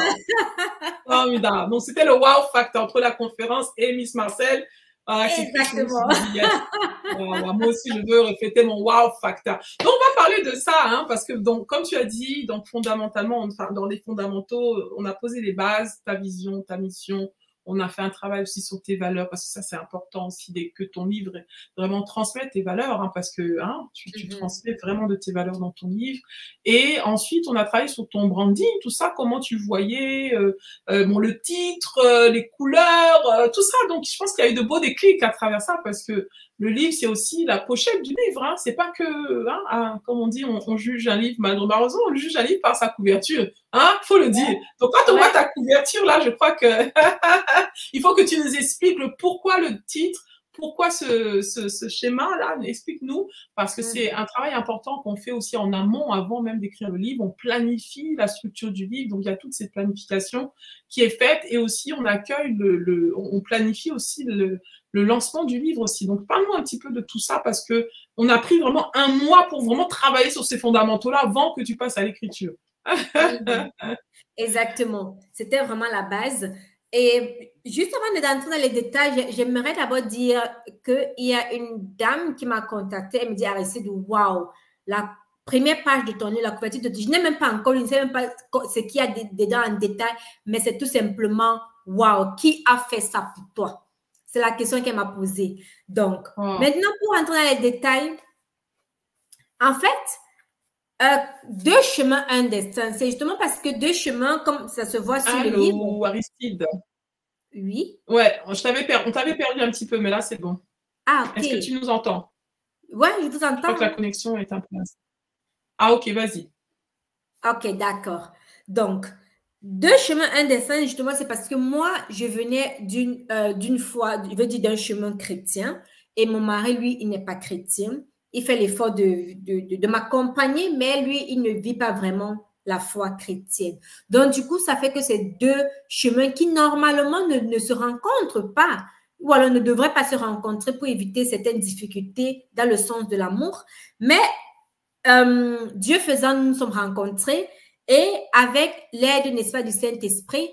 Formidable. Donc, c'était le wow factor entre la conférence et Miss Marcel.
Exactement.
Moi aussi, je veux refléter mon wow factor. Donc, on va parler de ça, hein, parce que, donc, comme tu as dit, donc, fondamentalement, enfin, dans les fondamentaux, on a posé les bases, ta vision, ta mission. On a fait un travail aussi sur tes valeurs, parce que ça, c'est important aussi que ton livre vraiment transmette tes valeurs, hein, parce que hein, tu transmets vraiment de tes valeurs dans ton livre. Et ensuite, on a travaillé sur ton branding, tout ça, comment tu voyais le titre, les couleurs, tout ça. Donc, je pense qu'il y a eu de beaux déclics à travers ça, parce que le livre, c'est aussi la pochette du livre. Hein. C'est pas que, comme on dit, on juge un livre malheureusement, on juge un livre par sa couverture. Hein, faut le dire. Donc, quand on voit ta couverture, là, je crois que il faut que tu nous expliques le pourquoi le titre, pourquoi ce schéma-là. Explique-nous, parce que c'est un travail important qu'on fait aussi en amont, avant même d'écrire le livre. On planifie la structure du livre, donc il y a toute cette planification qui est faite, et aussi on accueille on planifie aussi le lancement du livre aussi. Donc, parle-nous un petit peu de tout ça, parce que on a pris vraiment un mois pour vraiment travailler sur ces fondamentaux-là avant que tu passes à l'écriture.
Exactement. C'était vraiment la base. Et juste avant d'entrer dans les détails, j'aimerais d'abord dire qu'il y a une dame qui m'a contactée. Elle me dit, Aristide, waouh, la première page de ton livre, la couverture de ton livre, je n'ai même pas encore, je ne sais même pas ce qu'il y a dedans en détail, mais c'est tout simplement, waouh, qui a fait ça pour toi? C'est la question qu'elle m'a posée. Donc, maintenant, pour entrer dans les détails, en fait, deux chemins, un destin. C'est justement parce que deux chemins, comme ça se voit sur le livre.
Allô, Aristide.
Oui.
Ouais, on t'avait perdu un petit peu, mais là, c'est bon.
Ah, ok.
Est-ce que tu nous entends?
Ouais, je vous entends.
Je crois que la connexion est un peu... Ah, ok, vas-y.
Ok, d'accord. Donc, deux chemins, un destin, justement, c'est parce que moi, je venais d'une foi, je veux dire d'un chemin chrétien, et mon mari, lui, il n'est pas chrétien. Il fait l'effort de m'accompagner, mais lui, il ne vit pas vraiment la foi chrétienne. Donc, du coup, ça fait que c'est deux chemins qui, normalement, ne se rencontrent pas, ou alors ne devraient pas se rencontrer pour éviter certaines difficultés dans le sens de l'amour. Mais Dieu faisant, nous nous sommes rencontrés et avec l'aide, n'est-ce pas, du Saint-Esprit,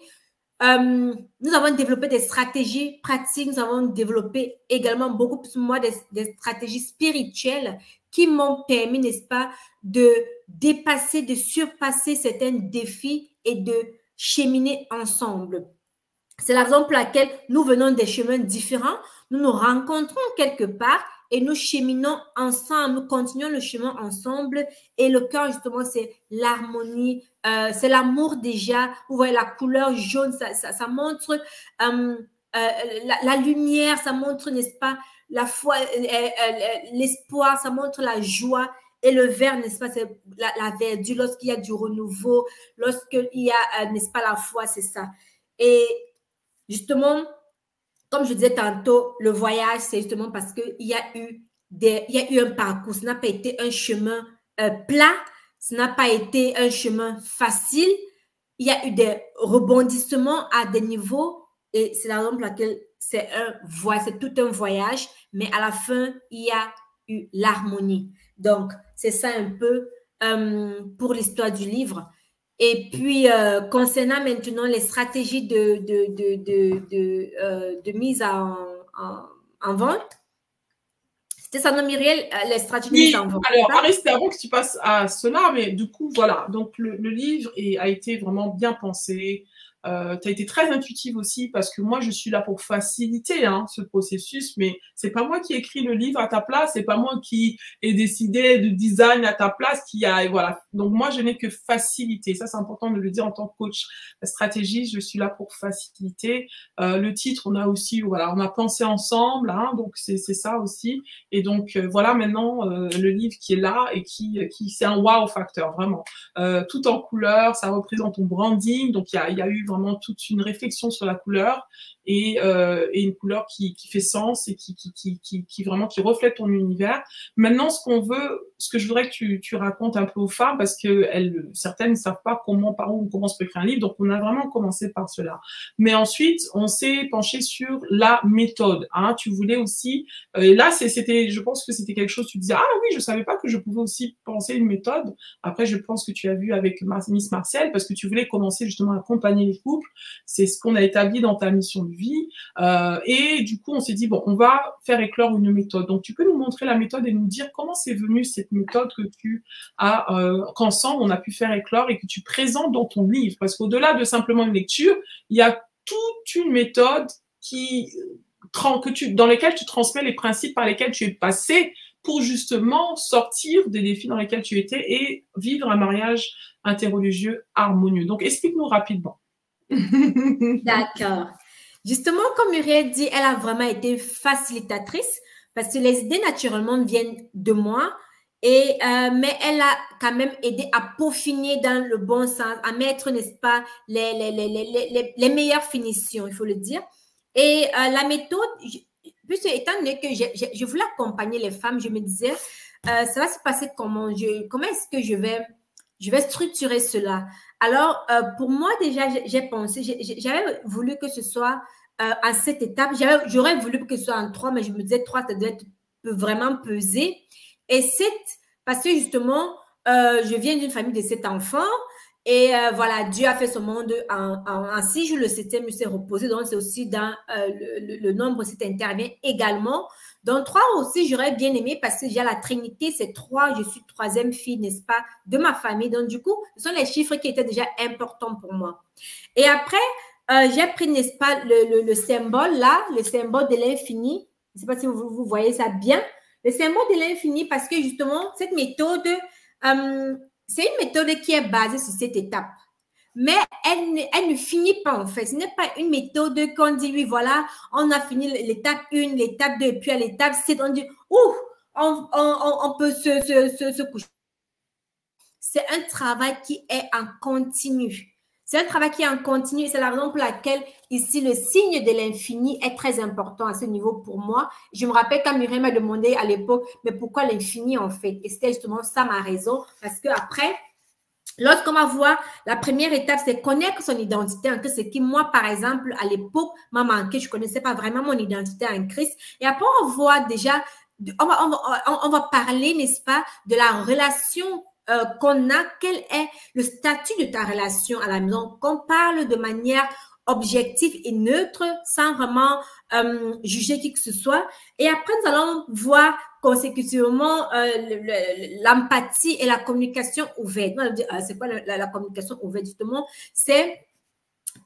nous avons développé des stratégies pratiques, nous avons développé également beaucoup plus moi des stratégies spirituelles qui m'ont permis, n'est-ce pas, de dépasser, de surpasser certains défis et de cheminer ensemble. C'est la raison pour laquelle nous venons des chemins différents, nous nous rencontrons quelque part et nous cheminons ensemble, nous continuons le chemin ensemble. Et le cœur, justement, c'est l'harmonie, c'est l'amour déjà. Vous voyez la couleur jaune, ça montre la lumière, ça montre, n'est-ce pas, la foi, l'espoir, ça montre la joie. Et le vert, n'est-ce pas, c'est la verdure, lorsqu'il y a du renouveau, lorsqu'il y a, n'est-ce pas, la foi, c'est ça. Et justement, comme je disais tantôt, le voyage, c'est justement parce qu'il y a eu un parcours. Ce n'a pas été un chemin plat, ce n'a pas été un chemin facile. Il y a eu des rebondissements à des niveaux et c'est la raison pour laquelle c'est tout un voyage, mais à la fin, il y a eu l'harmonie. Donc, c'est ça un peu pour l'histoire du livre. Et puis, concernant maintenant les stratégies de mise en vente. C'était ça, non, Myriel, les stratégies
Oui,
en vente.
alors, Aristée, avant que tu passes à cela, mais du coup, voilà. Donc, le livre a été vraiment bien pensé. Tu as été très intuitive aussi parce que moi, je suis là pour faciliter ce processus, mais c'est pas moi qui écris le livre à ta place, c'est pas moi qui ai décidé du design à ta place, voilà. Donc, moi, je n'ai que faciliter. Ça, c'est important de le dire en tant que coach stratégie. Je suis là pour faciliter. Le titre, on a aussi, voilà, on a pensé ensemble, donc c'est ça aussi. Et donc, voilà maintenant le livre qui est là et qui c'est un wow facteur, vraiment. Tout en couleur, ça représente ton branding. Donc, il y a eu vraiment toute une réflexion sur la couleur et une couleur qui fait sens et qui vraiment qui reflète ton univers. Maintenant, ce que je voudrais que tu racontes un peu aux femmes, parce que certaines ne savent pas par où on commence à écrire un livre. Donc, on a vraiment commencé par cela. Mais ensuite, on s'est penché sur la méthode. Tu voulais aussi, et là, je pense que c'était quelque chose, tu disais, ah oui, je savais pas que je pouvais aussi penser une méthode. Après, je pense que tu as vu avec Miss Marcel, parce que tu voulais commencer justement à accompagner les couples. C'est ce qu'on a établi dans ta mission de vie. Et du coup, on s'est dit, bon, on va faire éclore une méthode. Donc, tu peux nous montrer la méthode et nous dire comment c'est venu cette méthode que tu as, qu'ensemble, on a pu faire éclore et que tu présentes dans ton livre. Parce qu'au-delà de simplement une lecture, il y a toute une méthode dans lesquelles tu transmets les principes par lesquels tu es passé pour justement sortir des défis dans lesquels tu étais et vivre un mariage interreligieux harmonieux. Donc, explique-nous rapidement.
D'accord. Justement, comme Muriel dit, elle a vraiment été facilitatrice parce que les idées, naturellement, viennent de moi. Mais elle a quand même aidé à peaufiner dans le bon sens, à mettre, n'est-ce pas, les meilleures finitions, il faut le dire. Et la méthode, puisque étant donné que je voulais accompagner les femmes, je me disais, ça va se passer comment est-ce que je vais structurer cela? Alors, pour moi, déjà, j'ai pensé, j'avais voulu que ce soit à cette étape. J'aurais voulu que ce soit en 3, mais je me disais 3, ça devait être vraiment pesé. Et 7, parce que justement, je viens d'une famille de 7 enfants. Et voilà, Dieu a fait ce monde en 6 jours. Le 7e s'est reposé. Donc, c'est aussi dans le nombre, c'est intervient également. Donc, 3 aussi, j'aurais bien aimé parce que déjà la Trinité, c'est 3. Je suis 3e fille, n'est-ce pas, de ma famille. Donc, du coup, ce sont les chiffres qui étaient déjà importants pour moi. Et après, j'ai pris, n'est-ce pas, le symbole là, le symbole de l'infini. Je ne sais pas si vous voyez ça bien. Le symbole de l'infini parce que justement, cette méthode, c'est une méthode qui est basée sur cette étape. Mais elle ne finit pas en fait. Ce n'est pas une méthode qu'on dit, oui, voilà, on a fini l'étape 1, l'étape 2, puis à l'étape 7, on dit, ouh, on peut se coucher. C'est un travail qui est en continu. C'est un travail qui est en continu et c'est la raison pour laquelle ici, le signe de l'infini est très important à ce niveau pour moi. Je me rappelle quand Myriam m'a demandé à l'époque, mais pourquoi l'infini en fait? Et c'était justement ça ma raison parce qu'après, lorsqu'on va voir, la première étape, c'est connaître son identité en Christ, ce qui, moi, par exemple, à l'époque, m'a manqué. Je ne connaissais pas vraiment mon identité en Christ. Et après, on voit déjà, on va parler, n'est-ce pas, de la relation qu'on a, quel est le statut de ta relation à la maison, qu'on parle de manière objective et neutre, sans vraiment juger qui que ce soit. Et après, nous allons voir consécutivement l'empathie et la communication ouverte. C'est quoi la communication ouverte, justement? C'est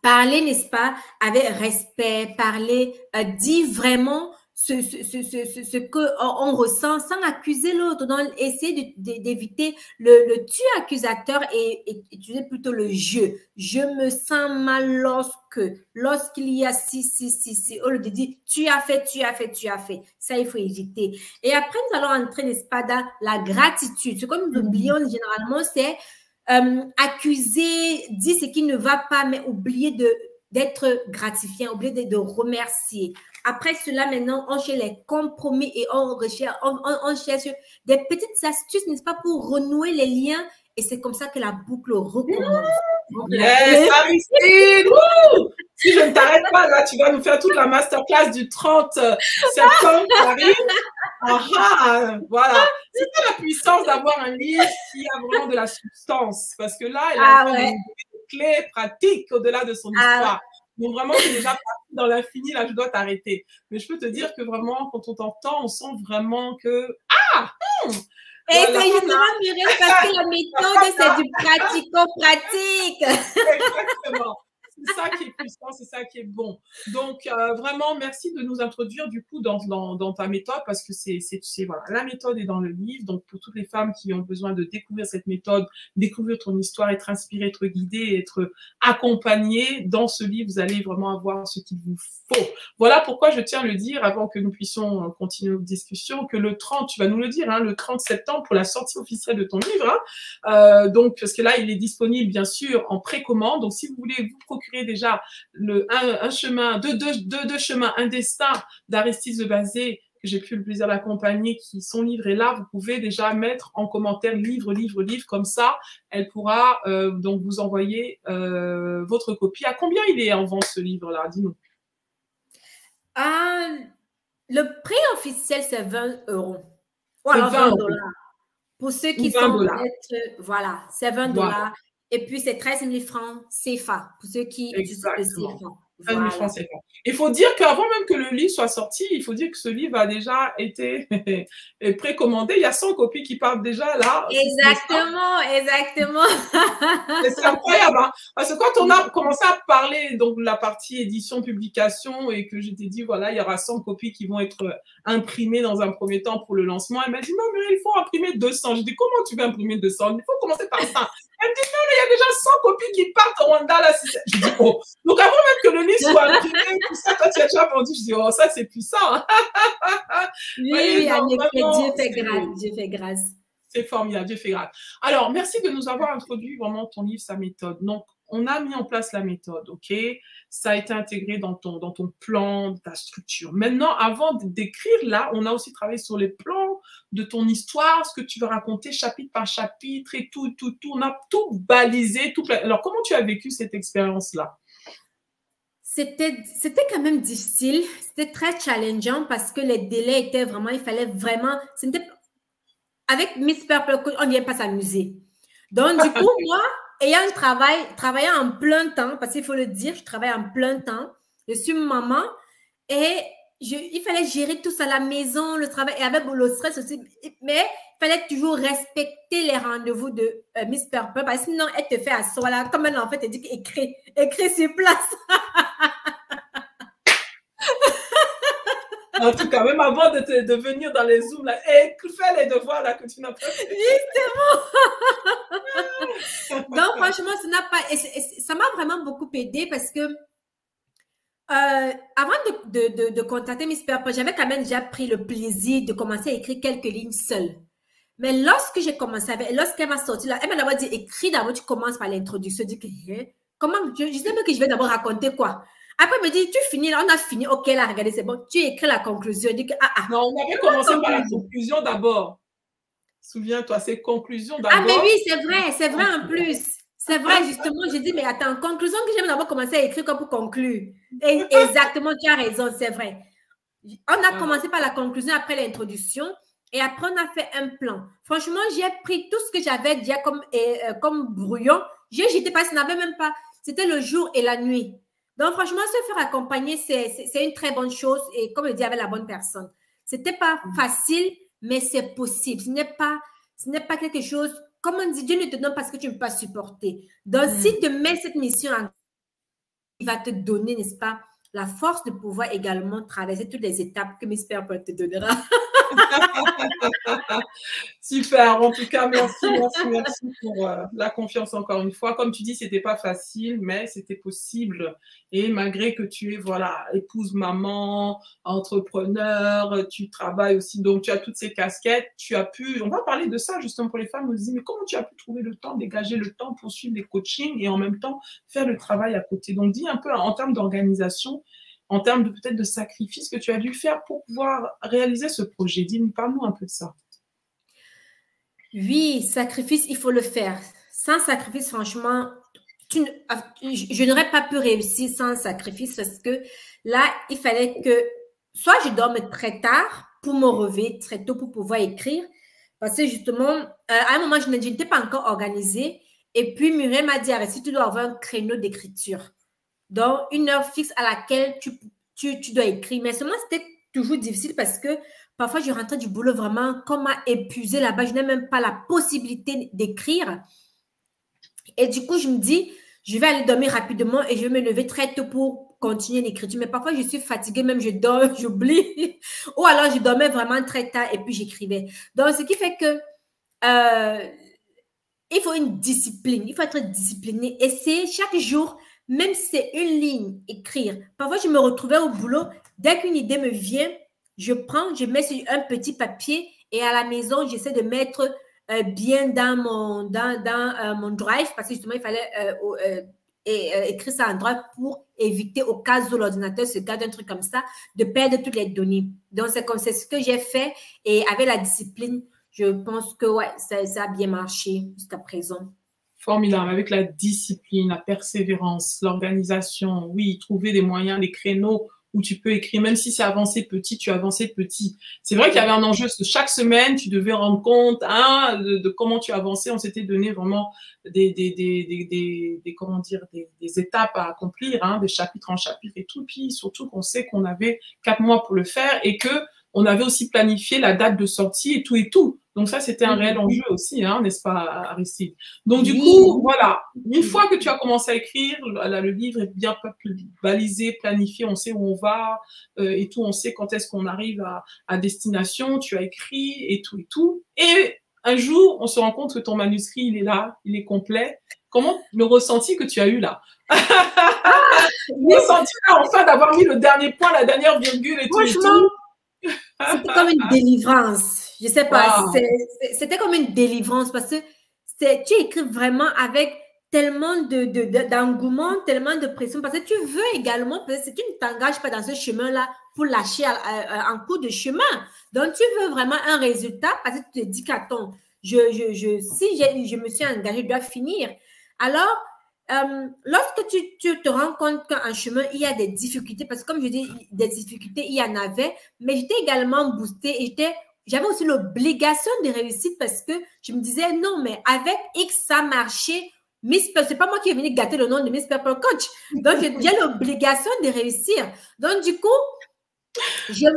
parler, n'est-ce pas, avec respect, parler, dire vraiment ce qu'on ressent sans accuser l'autre, donc essayer d'éviter le tu accusateur et utiliser plutôt le je. Je me sens mal lorsqu'il y a si, au lieu de dire tu as fait. Ça, il faut éviter. Et après, nous allons entrer, n'est-ce pas, dans la gratitude. Ce que nous oublions généralement, c'est accuser, dire ce qui ne va pas, mais oublier d'être gratifiant, oublier de remercier. Après cela, maintenant, on cherche les compromis et on cherche des petites astuces, n'est-ce pas, pour renouer les liens. Et c'est comme ça que la boucle recommence.
Yes, Aristide! Si je ne t'arrête pas, là, tu vas nous faire toute la masterclass du 30 septembre qui arrive. Voilà. C'est ça la puissance d'avoir un livre qui a vraiment de la substance. Parce que là, elle a des clés pratiques au-delà de son histoire. Donc, vraiment, c'est déjà parti dans l'infini. Là, je dois t'arrêter. Mais je peux te dire que vraiment, quand on t'entend, on sent vraiment que… Ah!
Et
Voilà.
c'est justement, Muriel, parce que la méthode, c'est du pratico-pratique.
Exactement. C'est ça qui est puissant, c'est ça qui est bon. Donc, vraiment, merci de nous introduire du coup dans ta méthode parce que voilà, la méthode est dans le livre. Donc, pour toutes les femmes qui ont besoin de découvrir cette méthode, découvrir ton histoire, être inspirée, être guidée, être accompagnée, dans ce livre, vous allez vraiment avoir ce qu'il vous faut. Voilà pourquoi je tiens à le dire avant que nous puissions continuer notre discussion, que le 30, tu vas nous le dire, hein, le 30 septembre pour la sortie officielle de ton livre. Hein, donc, parce que là, il est disponible, bien sûr, en précommande. Donc, si vous voulez vous procurer déjà un chemin, deux chemins, un destin d'Aristide Debazé, que j'ai pu le plaisir d'accompagner, qui son livre est là, vous pouvez déjà mettre en commentaire livre, comme ça, elle pourra donc vous envoyer votre copie. À combien il est en vente ce livre-là? Dis-nous.
Le prix officiel, c'est 20 €. Ou
C'est
alors
20
$20.
€.
Pour ceux qui sont peut-être, voilà, c'est 20 $. Voilà. Et puis, c'est 13 000 francs CFA pour ceux qui utilisent le CFA.
Voilà. Il faut dire qu'avant même que le livre soit sorti, il faut dire que ce livre a déjà été précommandé. Il y a 100 copies qui partent déjà là.
Exactement, exactement.
C'est incroyable, hein? Parce que quand on a commencé à parler donc de la partie édition, publication et que je t'ai dit, voilà, il y aura 100 copies qui vont être imprimées dans un premier temps pour le lancement, elle m'a dit, non, mais il faut imprimer 200. Je dis, comment tu veux imprimer 200? Il faut commencer par ça. Elle me dit, non, mais il y a déjà 100 copies qui partent au Rwanda. Là. Je dis, oh. Donc, avant même que le livre soit imprimé, tout ça, toi, tu as déjà vendu. Je dis, oh, ça, c'est puissant.
Oui, en effet, Dieu fait grâce. Dieu fait grâce.
C'est formidable, Dieu fait grâce. Alors, merci de nous avoir introduit vraiment ton livre, sa méthode. Donc, on a mis en place la méthode, ok? Ça a été intégré dans ton plan, ta structure. Maintenant, avant d'écrire là, on a aussi travaillé sur les plans de ton histoire, ce que tu veux raconter chapitre par chapitre et tout. On a tout balisé, tout. Alors, comment tu as vécu cette expérience-là?
C'était quand même difficile, c'était très challengeant parce que les délais étaient vraiment, il fallait vraiment, avec Miss Purple, on ne vient pas s'amuser. Donc, du coup, moi, travaillant en plein temps, parce qu'il faut le dire, je travaille en plein temps, je suis maman et il fallait gérer tout ça, la maison, le travail, et avec le stress aussi, mais il fallait toujours respecter les rendez-vous de Miss Purple, parce que sinon, elle te fait asseoir là, comme elle en fait, elle dit écris sur place.
En tout cas, même avant de venir dans les Zooms, là, fais les devoirs là, que tu n'as pas fait.
Justement. Donc, franchement, ça m'a vraiment beaucoup aidé parce que avant de contacter Miss Purple, j'avais quand même déjà pris le plaisir de commencer à écrire quelques lignes seule. Mais lorsque j'ai commencé lorsqu'elle m'a sorti là, elle m'a d'abord dit, écris d'abord, tu commences par l'introduction. Je dis, comment, je sais même que je vais d'abord raconter quoi. Après, elle me dit, tu finis là, on a fini. Ok, là, regardez, c'est bon. Tu écris la conclusion. Je dis que,
Non, on avait commencé par la conclusion d'abord. Souviens-toi, c'est conclusion d'abord.
Ah, mais oui, c'est vrai en plus. C'est vrai, justement, j'ai dit, mais attends, conclusion que j'aime d'abord commencer à écrire comme pour conclure. Et exactement, tu as raison, c'est vrai. On a commencé par la conclusion après l'introduction et après, on a fait un plan. Franchement, j'ai pris tout ce que j'avais déjà comme brouillon. J'ai jeté parce que ça n'avait même pas. C'était le jour et la nuit. Donc, franchement, se faire accompagner, c'est une très bonne chose et comme je dis, avec la bonne personne. Ce n'était pas facile, mais c'est possible. Ce n'est pas quelque chose, comme on dit, Dieu ne te donne pas ce que tu ne peux pas supporter. Donc, si tu mets cette mission en il va te donner, n'est-ce pas, la force de pouvoir également traverser toutes les étapes que Miss Purple te donnera.
Super, en tout cas, merci pour la confiance encore une fois. Comme tu dis, c'était pas facile, mais c'était possible. Et malgré que tu es, voilà, épouse, maman, entrepreneur, tu travailles aussi, donc tu as toutes ces casquettes, tu as pu, on va parler de ça justement pour les femmes, on se dit, mais comment tu as pu trouver le temps, dégager le temps pour suivre les coachings et en même temps faire le travail à côté? Donc, dis un peu en termes d'organisation, en termes de peut-être de sacrifice que tu as dû faire pour pouvoir réaliser ce projet. Parle-nous un peu de ça.
Oui, sacrifice, il faut le faire. Sans sacrifice, franchement, je n'aurais pas pu réussir sans sacrifice parce que là, il fallait que soit je dorme très tard pour me réveiller très tôt pour pouvoir écrire parce que justement, à un moment, je n'étais pas encore organisée et puis Muriel m'a dit, arrête, tu dois avoir un créneau d'écriture. Donc, une heure fixe à laquelle tu dois écrire. Mais seulement, c'était toujours difficile parce que parfois, je rentrais du boulot vraiment comme à épuiser là-bas. Je n'ai même pas la possibilité d'écrire. Et du coup, je me dis, je vais aller dormir rapidement et je vais me lever très tôt pour continuer l'écriture. Mais parfois, je suis fatiguée, même je dors, j'oublie. Ou alors, je dormais vraiment très tard et puis j'écrivais. Donc, ce qui fait que il faut une discipline. Il faut être discipliné. Et c'est chaque jour, même si c'est une ligne, écrire. Parfois, je me retrouvais au boulot. Dès qu'une idée me vient, je prends, je mets sur un petit papier et à la maison, j'essaie de mettre bien dans mon drive parce que justement, il fallait écrire ça en drive pour éviter au cas où l'ordinateur se garde un truc comme ça, de perdre toutes les données. Donc, c'est ce que j'ai fait et avec la discipline, je pense que ouais, ça a bien marché jusqu'à présent.
Formidable, avec la discipline, la persévérance, l'organisation, oui, trouver des moyens, des créneaux où tu peux écrire, même si c'est avancé petit, tu avançais petit. C'est vrai qu'il y avait un enjeu, parce que chaque semaine, tu devais rendre compte de comment tu avançais. On s'était donné vraiment comment dire, des étapes à accomplir, des chapitres en chapitre et tout. Puis surtout qu'on sait qu'on avait 4 mois pour le faire et que on avait aussi planifié la date de sortie et tout et tout. Donc ça, c'était un réel enjeu aussi, n'est-ce pas, Aristide? Donc du coup, voilà, une fois que tu as commencé à écrire, le livre est bien balisé, planifié, on sait où on va et tout, on sait quand est-ce qu'on arrive à destination, tu as écrit et tout et tout. Et un jour, on se rend compte que ton manuscrit, il est là, il est complet. Comment le ressenti que tu as eu là? Le ressenti là, enfin, d'avoir mis le dernier point, la dernière virgule et tout et tout.
C'était comme une délivrance. Je sais pas, wow. C'était comme une délivrance parce que tu écris vraiment avec tellement d'engouement, tellement de pression parce que tu veux également, parce que tu ne t'engages pas dans ce chemin-là pour lâcher en cours de chemin. Donc, tu veux vraiment un résultat parce que tu te dis qu'attends, si je me suis engagée, je dois finir. Alors, lorsque tu te rends compte qu'en chemin, il y a des difficultés, parce que comme je dis, des difficultés, il y en avait, mais j'étais également boostée et j'avais aussi l'obligation de réussir parce que je me disais, non, mais avec X, ça marchait. Miss Purple, c'est pas moi qui est venu gâter le nom de Miss Purple Coach. Donc, j'ai l'obligation de réussir. Donc, du coup, je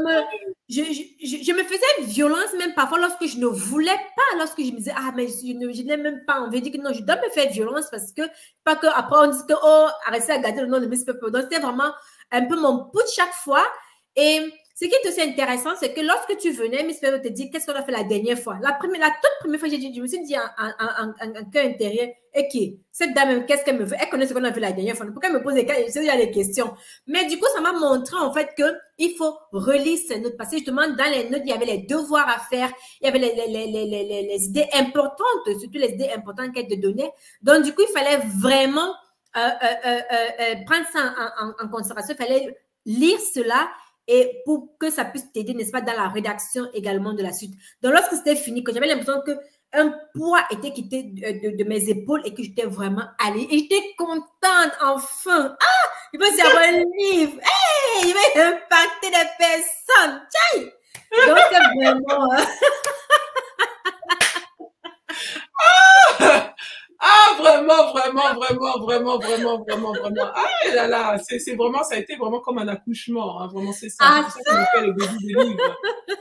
me faisais violence même parfois lorsque je ne voulais pas, lorsque je me disais, ah, mais je n'ai même pas envie de dire que non, je dois me faire violence parce que, pas qu'après on dise que, oh, arrêtez à garder le nom de Miss Purple. Donc, c'était vraiment un peu mon put chaque fois. Et ce qui est aussi intéressant, c'est que lorsque tu venais, Miss Purple te dit, qu'est-ce qu'on a fait la dernière fois? La toute première fois, je me suis dit en cœur intérieur, ok, cette dame, qu'est-ce qu'elle me veut? Elle connaît ce qu'on a fait la dernière fois. Pourquoi elle me pose des questions? Mais du coup, ça m'a montré en fait qu'il faut relire ces notes. Parce que justement, dans les notes, il y avait les devoirs à faire, il y avait les idées importantes, surtout les idées importantes qu'elle te donnait. Donc, du coup, il fallait vraiment prendre ça en considération. Il fallait lire cela et pour que ça puisse t'aider, n'est-ce pas, dans la rédaction également de la suite. Donc, lorsque c'était fini, que j'avais l'impression qu'un poids était quitté de mes épaules et que j'étais vraiment allée. Et j'étais contente, enfin. Ah, il va y avoir un livre. Hey, il va impacter des personnes. Tiens. Donc, c'est vraiment...
vraiment. Ah là là, c'est vraiment, ça a été vraiment comme un accouchement, vraiment, c'est ça. C'est ça qu'on appelle le début des livres.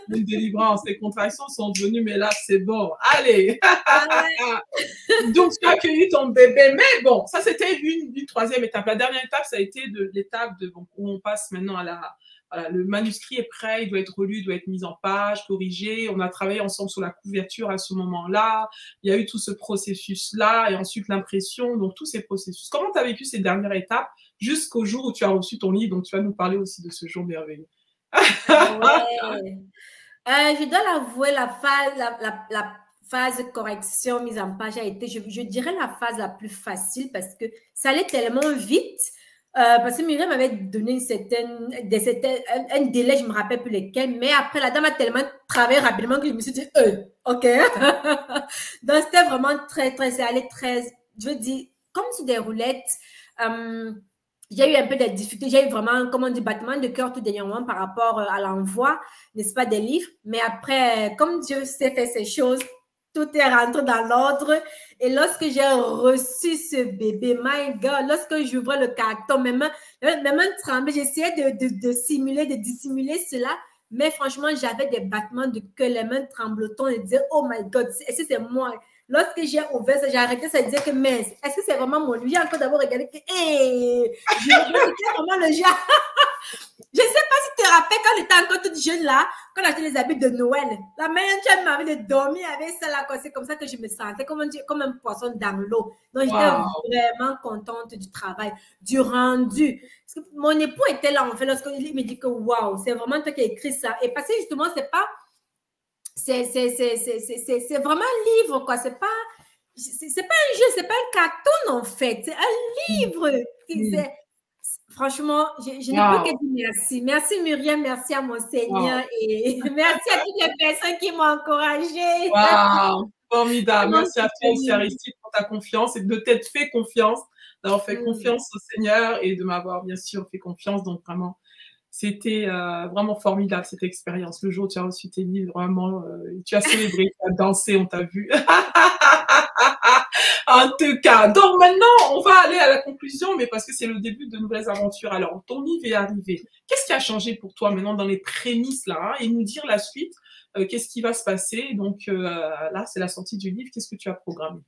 Une délivrance, les contractions sont venues, mais là, c'est bon. Allez. Donc, tu as accueilli ton bébé, mais bon, ça, c'était une troisième étape. La dernière étape, ça a été l'étape où on passe maintenant voilà, le manuscrit est prêt, il doit être relu, il doit être mis en page, corrigé. On a travaillé ensemble sur la couverture à ce moment-là. Il y a eu tout ce processus-là et ensuite l'impression, donc tous ces processus. Comment tu as vécu ces dernières étapes jusqu'au jour où tu as reçu ton livre? Donc, tu vas nous parler aussi de ce jour merveilleux.
Ouais. Je dois l'avouer, la phase correction, mise en page a été, je dirais, la phase la plus facile parce que ça allait tellement vite. Parce que Myriam m'avait donné un délai, je ne me rappelle plus lequel, mais après, la dame a tellement travaillé rapidement que je me suis dit, ok. Donc, c'était vraiment c'est allé très, je veux dire, comme sur des roulettes. J'ai eu un peu de difficultés, j'ai eu vraiment, comme on dit, battement de cœur tout dernièrement par rapport à l'envoi, n'est-ce pas, des livres. Mais après, comme Dieu sait faire ces choses, tout est rentré dans l'ordre. Et lorsque j'ai reçu ce bébé, my God, lorsque j'ouvrais le carton, mes mains tremblaient. J'essayais de simuler, de dissimuler cela. Mais franchement, j'avais des battements de cœur, les mains tremblotantes et dire, oh my God, est-ce que c'est moi? Lorsque j'ai ouvert ça, j'ai arrêté ça et disais que, mais est-ce que c'est vraiment mon lui? J'ai encore d'abord regardé que, hey, je regardais vraiment le genre. Je ne sais pas si tu te rappelles quand j'étais encore toute jeune là, quand on achetait les habits de Noël. La meilleure chose m'avait de dormir avec ça là, c'est comme ça que je me sentais comme un poisson dans l'eau. Donc j'étais vraiment contente du travail, du rendu. Parce que mon époux était là en fait lorsqu'il me dit que waouh, c'est vraiment toi qui as écrit ça. Et parce que justement, c'est vraiment un livre quoi, c'est pas un jeu, c'est pas un cartoon en fait, c'est un livre. Franchement, je ne peux que dire merci. Merci Myriam, merci à mon Seigneur et merci à toutes les personnes qui m'ont encouragée.
Wow, formidable. Merci à toi aussi Aristide pour ta confiance et de t'être fait confiance, d'avoir fait confiance au Seigneur et de m'avoir bien sûr fait confiance. Donc vraiment, c'était vraiment formidable cette expérience. Le jour où tu as reçu tes livres, vraiment, tu as célébré, tu as dansé, on t'a vu. En tout cas, donc maintenant, on va aller à la conclusion, mais parce que c'est le début de nouvelles aventures. Alors, ton livre est arrivé. Qu'est-ce qui a changé pour toi maintenant dans les prémices là, hein, et nous dire la suite, qu'est-ce qui va se passer? Donc là, c'est la sortie du livre. Qu'est-ce que tu as programmé?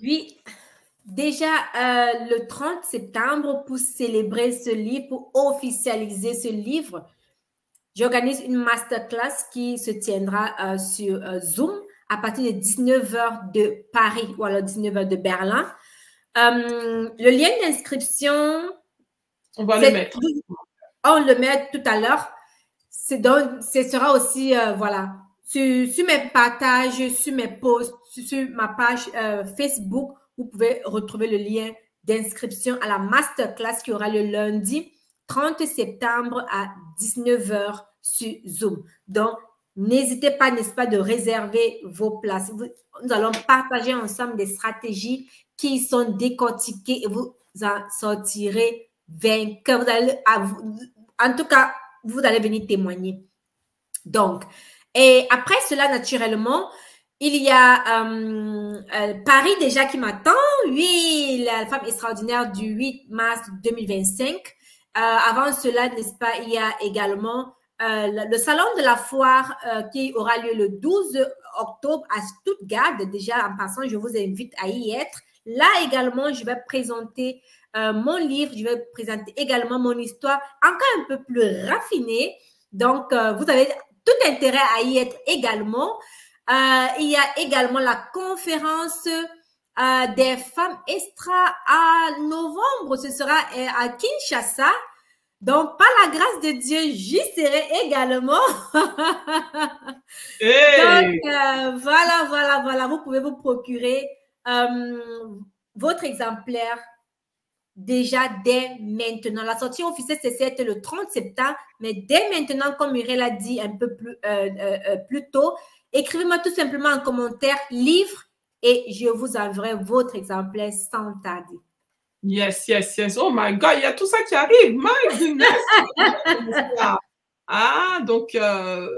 Oui, déjà le 30 septembre, pour célébrer ce livre, pour officialiser ce livre, j'organise une masterclass qui se tiendra sur Zoom à partir de 19h de Paris ou alors 19h de Berlin. Le lien d'inscription,
on va le mettre.
On le met tout à l'heure. Ce sera aussi, voilà, sur mes partages, sur mes posts, sur ma page Facebook, vous pouvez retrouver le lien d'inscription à la masterclass qui aura le lundi 30 septembre à 19h sur Zoom. Donc, n'hésitez pas, n'est-ce pas, de réserver vos places. Nous allons partager ensemble des stratégies qui sont décortiquées et vous en sortirez vainqueur. En tout cas, vous allez venir témoigner. Donc, et après cela, naturellement, il y a Paris déjà qui m'attend. Oui, la femme extraordinaire du 8 mars 2025. Avant cela, n'est-ce pas, il y a également le salon de la foire qui aura lieu le 12 octobre à Stuttgart. Déjà, en passant, je vous invite à y être. Là également, je vais présenter mon livre. Je vais présenter également mon histoire encore un peu plus raffinée. Donc, vous avez tout intérêt à y être également. Il y a également la conférence des femmes extra à novembre. Ce sera à Kinshasa. Donc, par la grâce de Dieu, j'y serai également.
Hey!
Donc, voilà. Vous pouvez vous procurer votre exemplaire déjà dès maintenant. La sortie officielle, c'est le 30 septembre, mais dès maintenant, comme Muriel a dit un peu plus tôt, écrivez-moi tout simplement en commentaire « livre » et je vous enverrai votre exemplaire sans tarder.
Yes. Oh my God, il y a tout ça qui arrive. My goodness. Ah, donc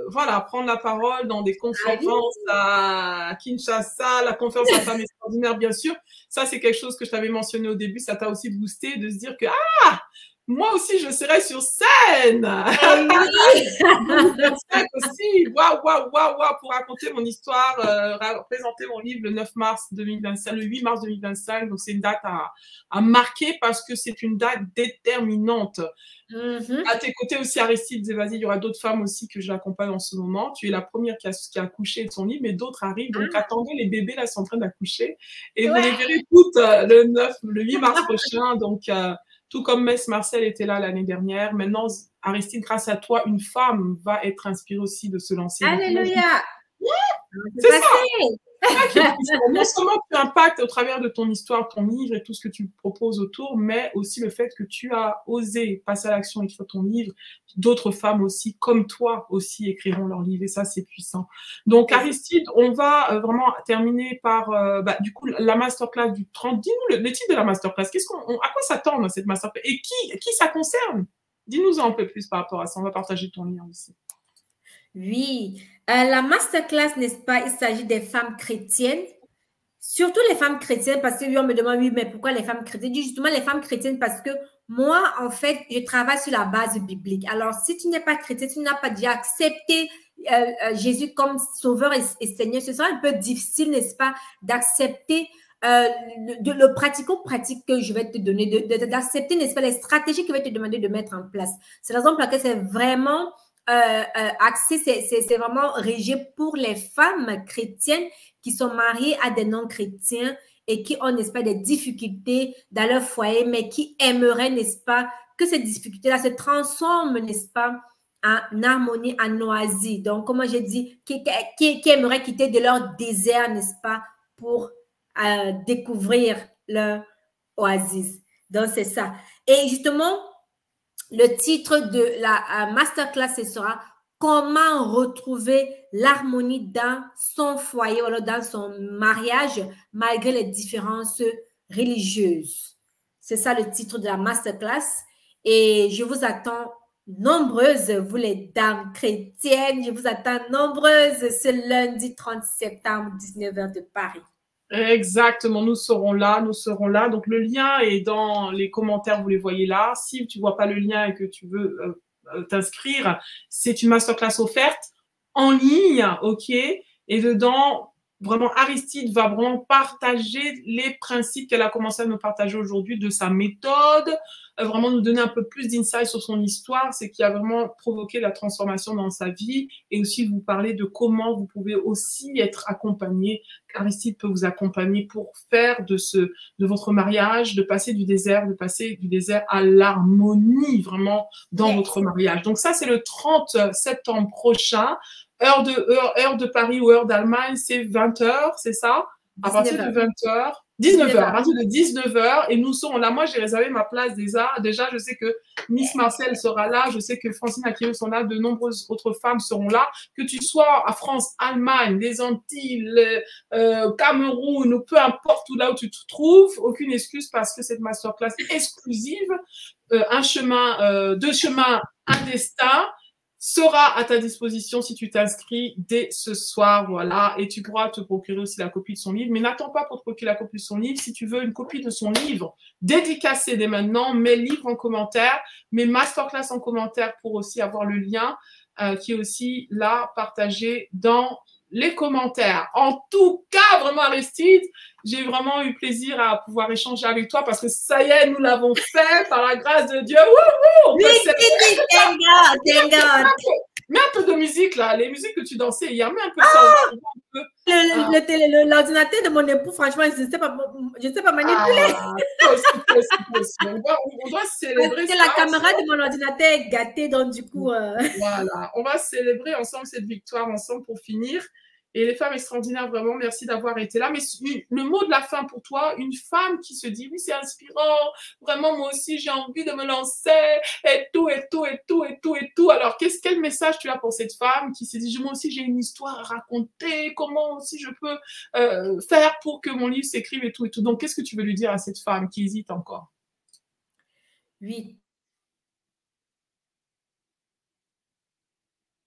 voilà, prendre la parole dans des conférences à Kinshasa, la conférence à femmes extraordinaires, bien sûr. Ça, c'est quelque chose que je t'avais mentionné au début. Ça t'a aussi boosté de se dire que moi aussi, je serai sur scène. aussi. Waouh, pour raconter mon histoire, présenter mon livre le 9 mars 2025, le 8 mars 2025. Donc, c'est une date à marquer parce que c'est une date déterminante. À tes côtés aussi, Aristide Zévazi, il y aura d'autres femmes aussi que j'accompagne en ce moment. Tu es la première qui a accouché de son livre, mais d'autres arrivent. Donc, attendez, les bébés là sont en train d'accoucher. Et vous les verrez toutes le 8 mars prochain. Donc, tout comme Mess Marcel était là l'année dernière. Maintenant, Aristide, grâce à toi, une femme va être inspirée aussi de se lancer.
Alléluia!
C'est ça! Non seulement tu impactes au travers de ton histoire, ton livre et tout ce que tu proposes autour, mais aussi le fait que tu as osé passer à l'action, écrire ton livre. D'autres femmes aussi, comme toi, aussi écriront leur livre et ça, c'est puissant. Donc, Aristide, on va vraiment terminer par, du coup, la masterclass du 30. Dis-nous le titre de la masterclass. À quoi s'attend dans cette masterclass et qui ça concerne? Dis-nous un peu plus par rapport à ça. On va partager ton lien aussi.
Oui, la masterclass, n'est-ce pas, il s'agit des femmes chrétiennes, surtout les femmes chrétiennes, parce que oui, on me demande, oui, mais pourquoi les femmes chrétiennes? Je dis justement les femmes chrétiennes parce que moi, en fait, je travaille sur la base biblique. Alors, si tu n'es pas chrétien, tu n'as pas déjà accepté Jésus comme sauveur et Seigneur, ce sera un peu difficile, n'est-ce pas, d'accepter le pratico-pratique que je vais te donner, d'accepter, n'est-ce pas, les stratégies que je vais te demander de mettre en place. C'est la raison pour laquelle c'est vraiment axé, c'est vraiment régi pour les femmes chrétiennes qui sont mariées à des non-chrétiens et qui ont, n'est-ce pas, des difficultés dans leur foyer, mais qui aimeraient, n'est-ce pas, que ces difficultés-là se transforment, n'est-ce pas, en harmonie, en oasis. Donc, comme j'ai dit, qui aimeraient quitter de leur désert, n'est-ce pas, pour découvrir leur oasis. Donc, c'est ça. Et justement, le titre de la masterclass, ce sera comment retrouver l'harmonie dans son foyer ou dans son mariage malgré les différences religieuses. C'est ça le titre de la masterclass. Et je vous attends nombreuses, vous les dames chrétiennes, je vous attends nombreuses ce lundi 30 septembre, 19h de Paris.
Exactement, nous serons là, nous serons là. Donc, le lien est dans les commentaires, vous les voyez là. Si tu vois pas le lien et que tu veux t'inscrire, c'est une masterclass offerte en ligne, ok? Et dedans, vraiment, Aristide va vraiment partager les principes qu'elle a commencé à me partager aujourd'hui de sa méthode, vraiment nous donner un peu plus d'insight sur son histoire, c'est qui a vraiment provoqué la transformation dans sa vie, et aussi vous parler de comment vous pouvez aussi être accompagné. Aristide peut vous accompagner pour faire de votre mariage, de passer du désert à l'harmonie vraiment dans votre mariage. Donc ça, c'est le 30 septembre prochain. Heure de Paris ou heure d'Allemagne, c'est 20h, c'est ça? À partir de 20h. 19h, à partir de 19h, et nous serons là. Moi, j'ai réservé ma place déjà. Déjà, je sais que Miss Marcel sera là. Je sais que Francine Akio sont là. De nombreuses autres femmes seront là. Que tu sois à France, Allemagne, les Antilles, Cameroun, ou peu importe où là où tu te trouves, aucune excuse parce que cette masterclass exclusive, un chemin, deux chemins, un destin, sera à ta disposition si tu t'inscris dès ce soir, voilà, et tu pourras te procurer aussi la copie de son livre, mais n'attends pas pour te procurer la copie de son livre. Si tu veux une copie de son livre dédicacé dès maintenant, mets livre en commentaire, mets masterclass en commentaire pour aussi avoir le lien qui est aussi là partagé dans les commentaires. En tout cas, vraiment Aristide, j'ai vraiment eu plaisir à pouvoir échanger avec toi parce que ça y est, nous l'avons fait par la grâce de Dieu.
Oui, thank God.
Mets un peu de musique là, les musiques que tu dansais hier, mets un peu ça.
L'ordinateur de mon époux, franchement, je ne sais pas manipuler.
On doit célébrer ça.
La caméra de mon ordinateur est gâtée, donc du coup…
Voilà, on va célébrer ensemble cette victoire, ensemble pour finir. Et les femmes extraordinaires, vraiment, merci d'avoir été là. Mais le mot de la fin pour toi, une femme qui se dit, oui, c'est inspirant, vraiment, moi aussi, j'ai envie de me lancer, et tout, et tout, et tout, et tout, et tout. Alors, quel message tu as pour cette femme qui se dit, moi aussi, j'ai une histoire à raconter, comment aussi je peux faire pour que mon livre s'écrive et tout, et tout. Donc, qu'est-ce que tu veux lui dire à cette femme qui hésite encore?
Oui.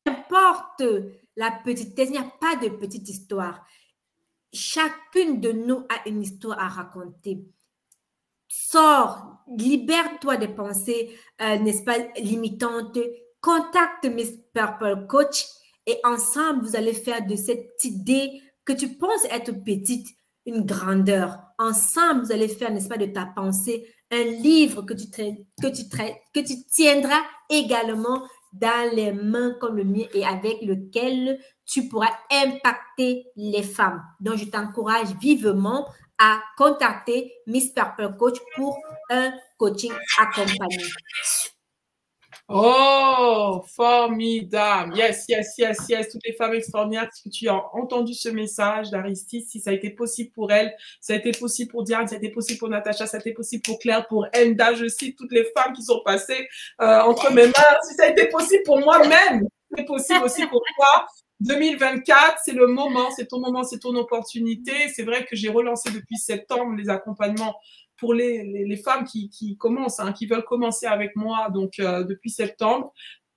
N'importe la petitesse, il n'y a pas de petite histoire. Chacune de nous a une histoire à raconter. Sors, libère-toi des pensées, n'est-ce pas, limitantes. Contacte Miss Purple Coach et ensemble, vous allez faire de cette idée que tu penses être petite une grandeur. Ensemble, vous allez faire, n'est-ce pas, de ta pensée un livre que tu tiendras également dans les mains comme le mien et avec lequel tu pourras impacter les femmes. Donc, je t'encourage vivement à contacter Miss Purple Coach pour un coaching accompagné.
Oh, formidable. Yes, yes, yes, yes. Toutes les femmes extraordinaires, est-ce que tu as entendu ce message d'Aristide? Si ça a été possible pour elle, ça a été possible pour Diane, ça a été possible pour Natacha, ça a été possible pour Claire, pour Enda, je cite toutes les femmes qui sont passées entre mes mains. Si ça a été possible pour moi-même, c'est possible aussi pour toi. 2024, c'est le moment, c'est ton moment, c'est ton opportunité. C'est vrai que j'ai relancé depuis septembre les accompagnements pour les femmes qui commencent, qui veulent commencer avec moi, donc depuis septembre.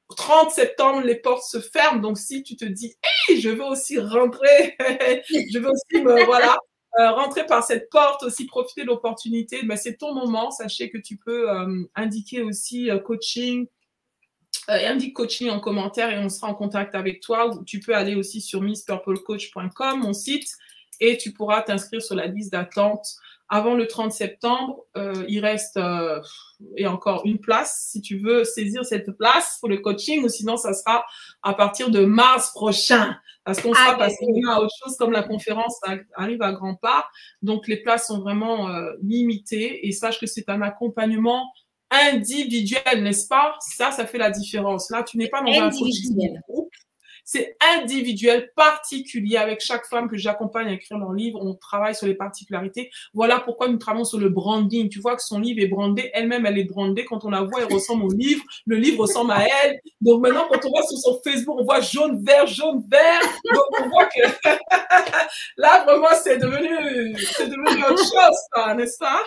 30 septembre, les portes se ferment. Donc, si tu te dis, hey, je veux aussi rentrer, je veux aussi voilà, rentrer par cette porte, aussi profiter de l'opportunité, ben, c'est ton moment. Sachez que tu peux indiquer aussi coaching, indique coaching en commentaire et on sera en contact avec toi. Ou tu peux aller aussi sur misspurplecoach.com, mon site, et tu pourras t'inscrire sur la liste d'attente avant le 30 septembre. Il reste et encore une place si tu veux saisir cette place pour le coaching, ou sinon ça sera à partir de mars prochain, parce qu'on sera passé à autre chose, comme la conférence arrive à grands pas. Donc les places sont vraiment limitées, et sache que c'est un accompagnement individuel, n'est-ce pas? Ça fait la différence. Là, tu n'es pas dans un coaching groupe. C'est individuel, particulier, avec chaque femme que j'accompagne à écrire leur livre. On travaille sur les particularités. Voilà pourquoi nous travaillons sur le branding. Tu vois que son livre est brandé. Elle-même, elle est brandée. Quand on la voit, elle ressemble au livre. Le livre ressemble à elle. Donc maintenant, quand on voit sur son Facebook, on voit jaune, vert, jaune, vert. Donc on voit que là, vraiment, c'est devenu autre chose, n'est-ce pas?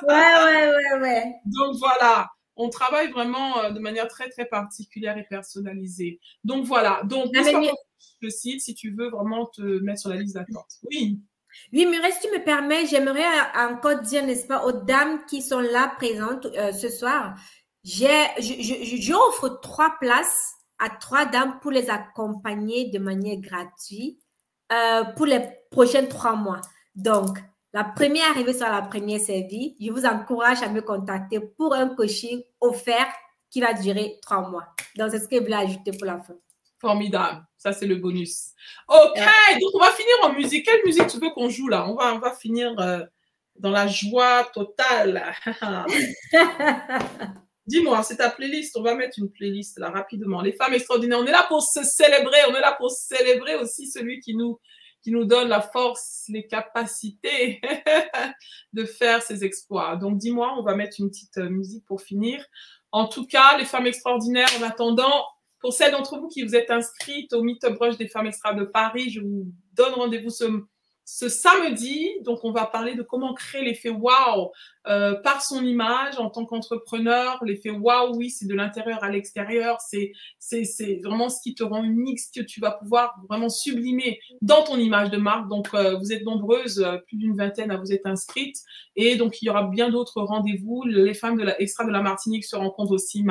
Ouais.
Donc voilà. On travaille vraiment de manière très, très particulière et personnalisée. Donc, voilà. Donc, le site, si tu veux vraiment te mettre sur la liste d'attente. Oui.
Oui, mais si tu me permets, j'aimerais encore dire, n'est-ce pas, aux dames qui sont là présentes ce soir, j'offre 3 places à 3 dames pour les accompagner de manière gratuite pour les prochains 3 mois. Donc, la première arrivée sera la première servie. Je vous encourage à me contacter pour un coaching offert qui va durer 3 mois. Donc, c'est ce que je voulais ajouter pour la fin.
Formidable. Ça, c'est le bonus. OK. Donc, on va finir en musique. Quelle musique tu veux qu'on joue là? On va finir dans la joie totale. Dis-moi, c'est ta playlist. On va mettre une playlist là rapidement. Les femmes extraordinaires. On est là pour se célébrer. On est là pour célébrer aussi celui qui nous donne la force, les capacités de faire ces exploits. Donc, dis-moi, on va mettre une petite musique pour finir. En tout cas, les femmes extraordinaires, en attendant, pour celles d'entre vous qui vous êtes inscrites au Meetup Rush des femmes extra de Paris, je vous donne rendez-vous ce samedi. Donc, on va parler de comment créer l'effet wow par son image en tant qu'entrepreneur. L'effet wow, oui, c'est de l'intérieur à l'extérieur. C'est vraiment ce qui te rend unique, ce que tu vas pouvoir vraiment sublimer dans ton image de marque. Donc, vous êtes nombreuses, plus d'une vingtaine à vous être inscrites. Et donc, il y aura bien d'autres rendez-vous. Les femmes de la extra de la Martinique se rencontrent aussi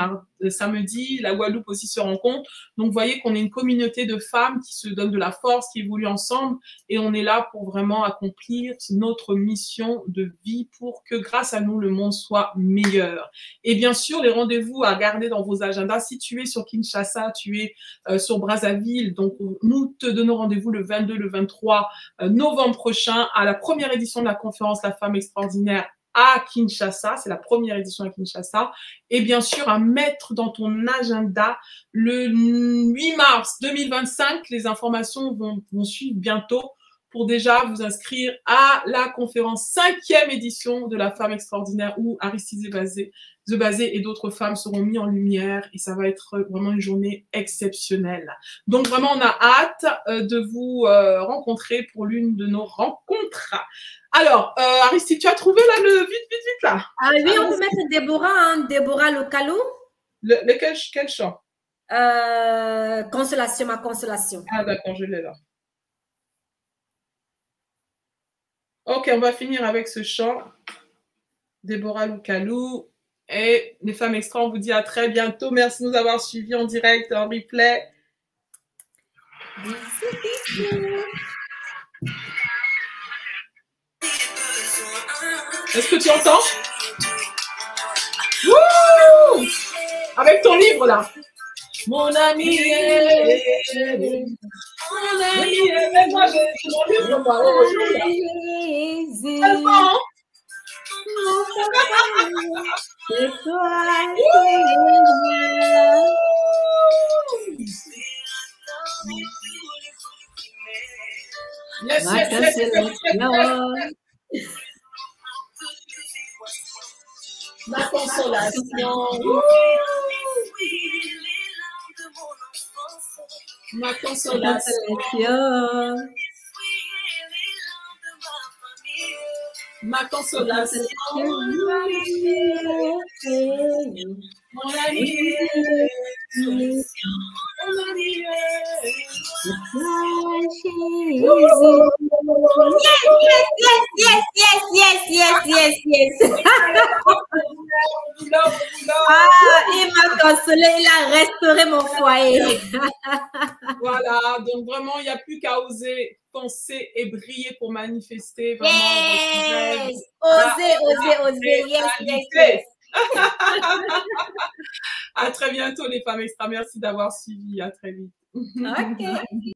samedi. La Guadeloupe aussi se rencontre. Donc, vous voyez qu'on est une communauté de femmes qui se donnent de la force, qui évoluent ensemble. Et on est là pour vraiment accomplir notre mission de vie pour que grâce à nous, le monde soit meilleur. Et bien sûr, les rendez-vous à garder dans vos agendas. Si tu es sur Kinshasa, tu es sur Brazzaville, donc nous te donnons rendez-vous le 22, le 23 novembre prochain à la première édition de la conférence La Femme Extraordinaire à Kinshasa. C'est la première édition à Kinshasa. Et bien sûr, à mettre dans ton agenda le 8 mars 2025. Les informations vont suivre bientôt pour déjà vous inscrire à la conférence 5e édition de la Femme Extraordinaire où Aristide Zebazé et d'autres femmes seront mis en lumière et ça va être vraiment une journée exceptionnelle. Donc vraiment, on a hâte de vous rencontrer pour l'une de nos rencontres. Alors, Aristide, tu as trouvé là le vite là?
Ah oui, on peut mettre Déborah, Déborah Localou.
Quel chant?
Consolation, ma consolation.
Ah d'accord, je l'ai là. Ok, on va finir avec ce chant. Déborah Loukalou. Et les femmes extra, on vous dit à très bientôt. Merci de nous avoir suivis en direct, en replay. Est-ce que tu entends? Wouh! Avec ton livre là. Mon ami, mon ami, moi j'ai mon livre moi.
C'est toi,
ma consolation. Ma consolation. Ma consolation. Mon ami. solution.
Yes. Ah, il m'a consolé, il a restauré mon foyer.
Voilà, donc vraiment, il n'y a plus qu'à oser penser et briller pour manifester vraiment votre rêve.
Oser. Yes.
À très bientôt, les femmes extra. Merci d'avoir suivi. À très vite.
Ok.